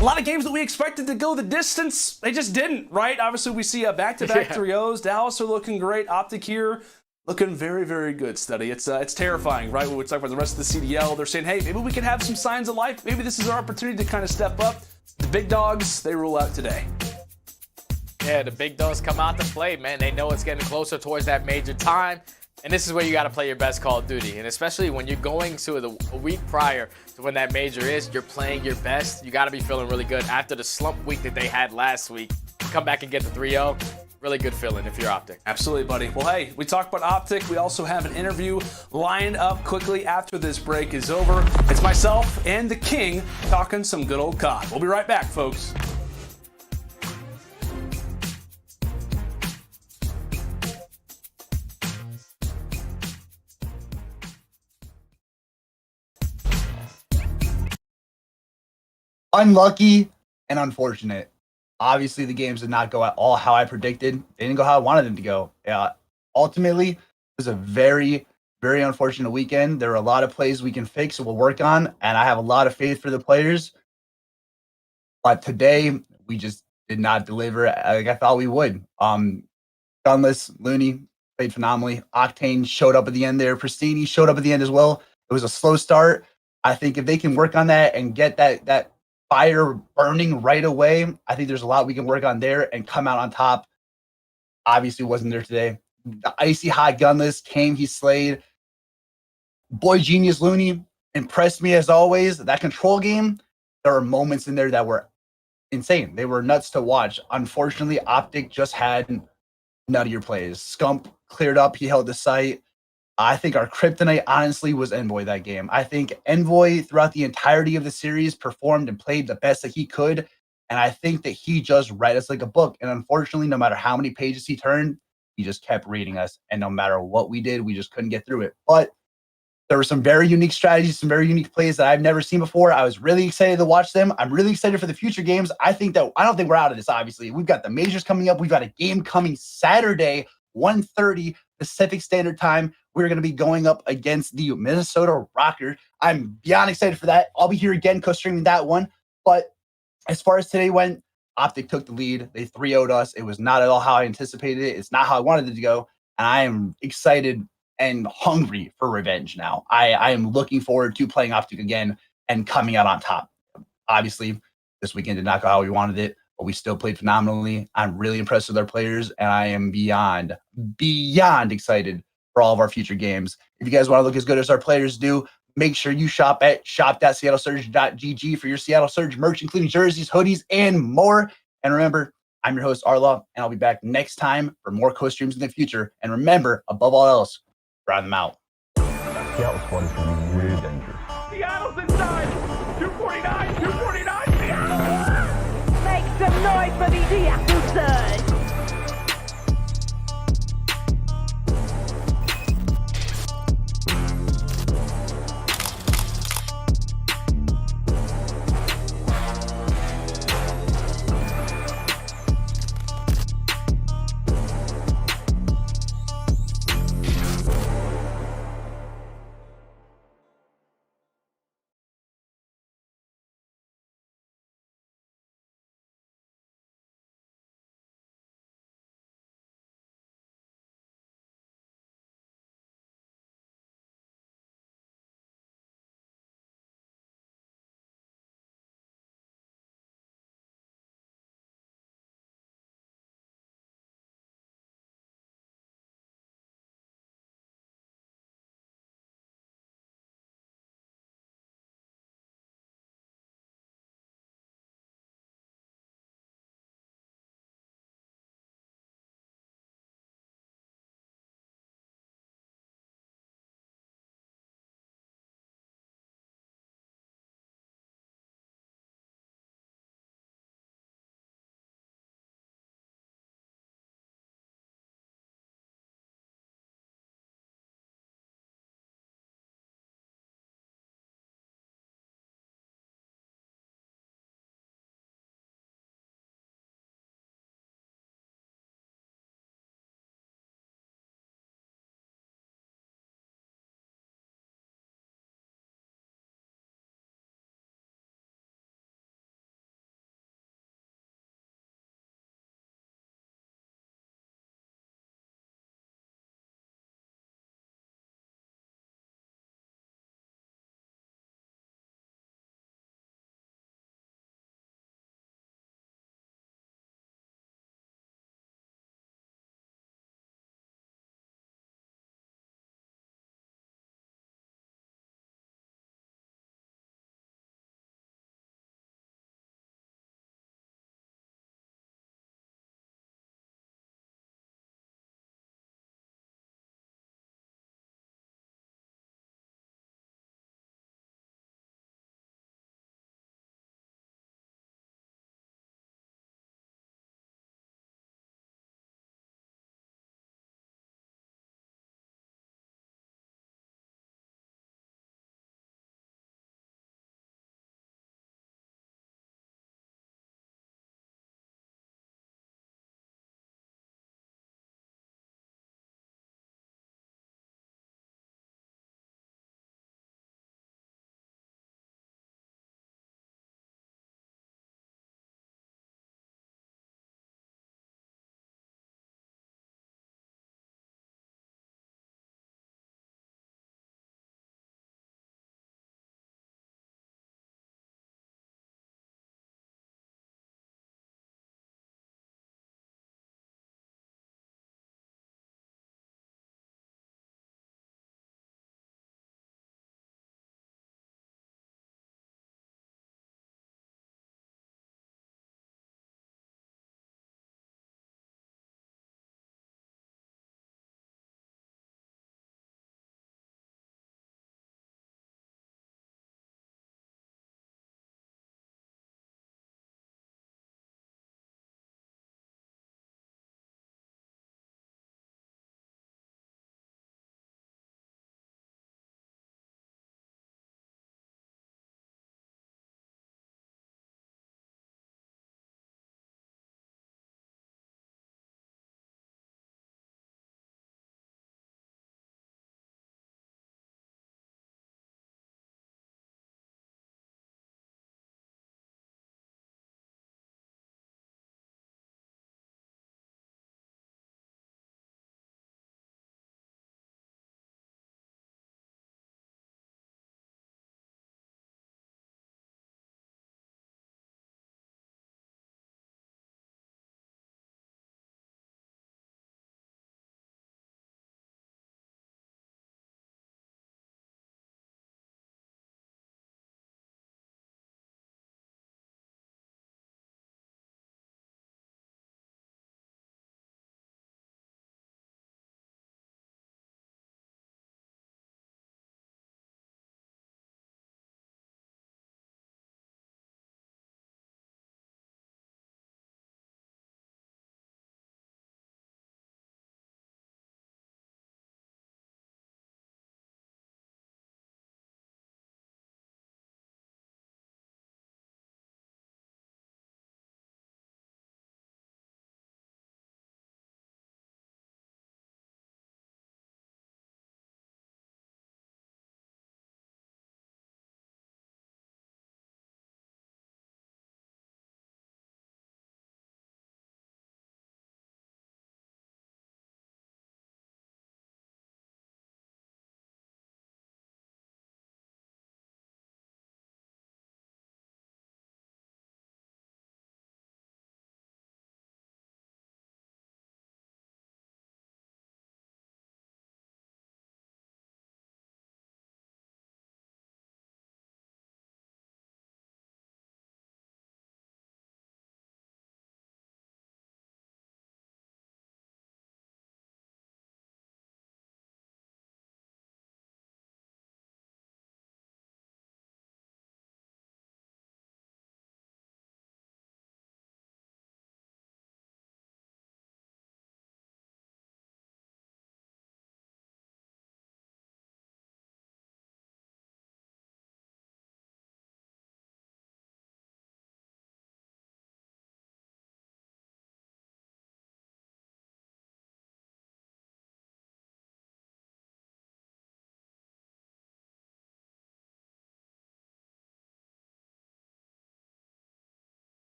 a lot of games that we expected to go the distance, they just didn't, right? Obviously, we see a back-to-back 3-0s. Dallas are looking great. Optic here looking very, very good, Study. It's terrifying, right? When we talk about the rest of the CDL, they're saying, hey, maybe we can have some signs of life. Maybe this is our opportunity to kind of step up. The big dogs, they rule out today. Yeah, the big dogs come out to play, man. They know it's getting closer towards that major time. And this is where you got to play your best Call of Duty. And especially when you're going to a week prior to when that major is, you're playing your best. You got to be feeling really good after the slump week that they had last week. Come back and get the 3-0. Really good feeling if you're Optic. Absolutely, buddy. Well, hey, we talked about Optic. We also have an interview lined up quickly after this break is over. It's myself and the King talking some good old COD. We'll be right back, folks. Unlucky and unfortunate. Obviously, the games did not go at all how I predicted. They didn't go how I wanted them to go. Ultimately, it was a very, very unfortunate weekend. There are a lot of plays we can fix and we'll work on, and I have a lot of faith for the players. But today, we just did not deliver like I thought we would. Gunless, Looney played phenomenally. Octane showed up at the end there. Pristini showed up at the end as well. It was a slow start. I think if they can work on that and get that fire burning right away, I think there's a lot we can work on there and come out on top. Obviously wasn't there today. The icy hot Gunless came, he slayed. Boy genius Looney impressed me as always. That control game, there were moments in there that were insane. They were nuts to watch. Unfortunately, Optic just had nuttier plays. Scump cleared up, he held the site. I think our kryptonite, honestly, was Envoy that game. I think Envoy, throughout the entirety of the series, performed and played the best that he could. And I think that he just read us like a book. And unfortunately, no matter how many pages he turned, he just kept reading us. And no matter what we did, we just couldn't get through it. But there were some very unique strategies, some very unique plays that I've never seen before. I was really excited to watch them. I'm really excited for the future games. I don't think we're out of this, obviously. We've got the majors coming up. We've got a game coming Saturday, 1:30 Pacific Standard Time. We're going to be going up against the Minnesota Rockers. I'm beyond excited for that. I'll be here again co-streaming that one. But as far as today went, Optic took the lead. They 3-0'd us. It was not at all how I anticipated it. It's not how I wanted it to go. And I am excited and hungry for revenge now. I am looking forward to playing Optic again and coming out on top. Obviously, this weekend did not go how we wanted it, but we still played phenomenally. I'm really impressed with our players, and I am beyond excited for all of our future games. If you guys want to look as good as our players do, make sure you shop at shop.seattlesurge.gg for your Seattle Surge merch, including jerseys, hoodies, and more. And remember, I'm your host, RLaw, and I'll be back next time for more co-streams in the future. And remember, above all else, grind them out. Yeah, it was fun for you.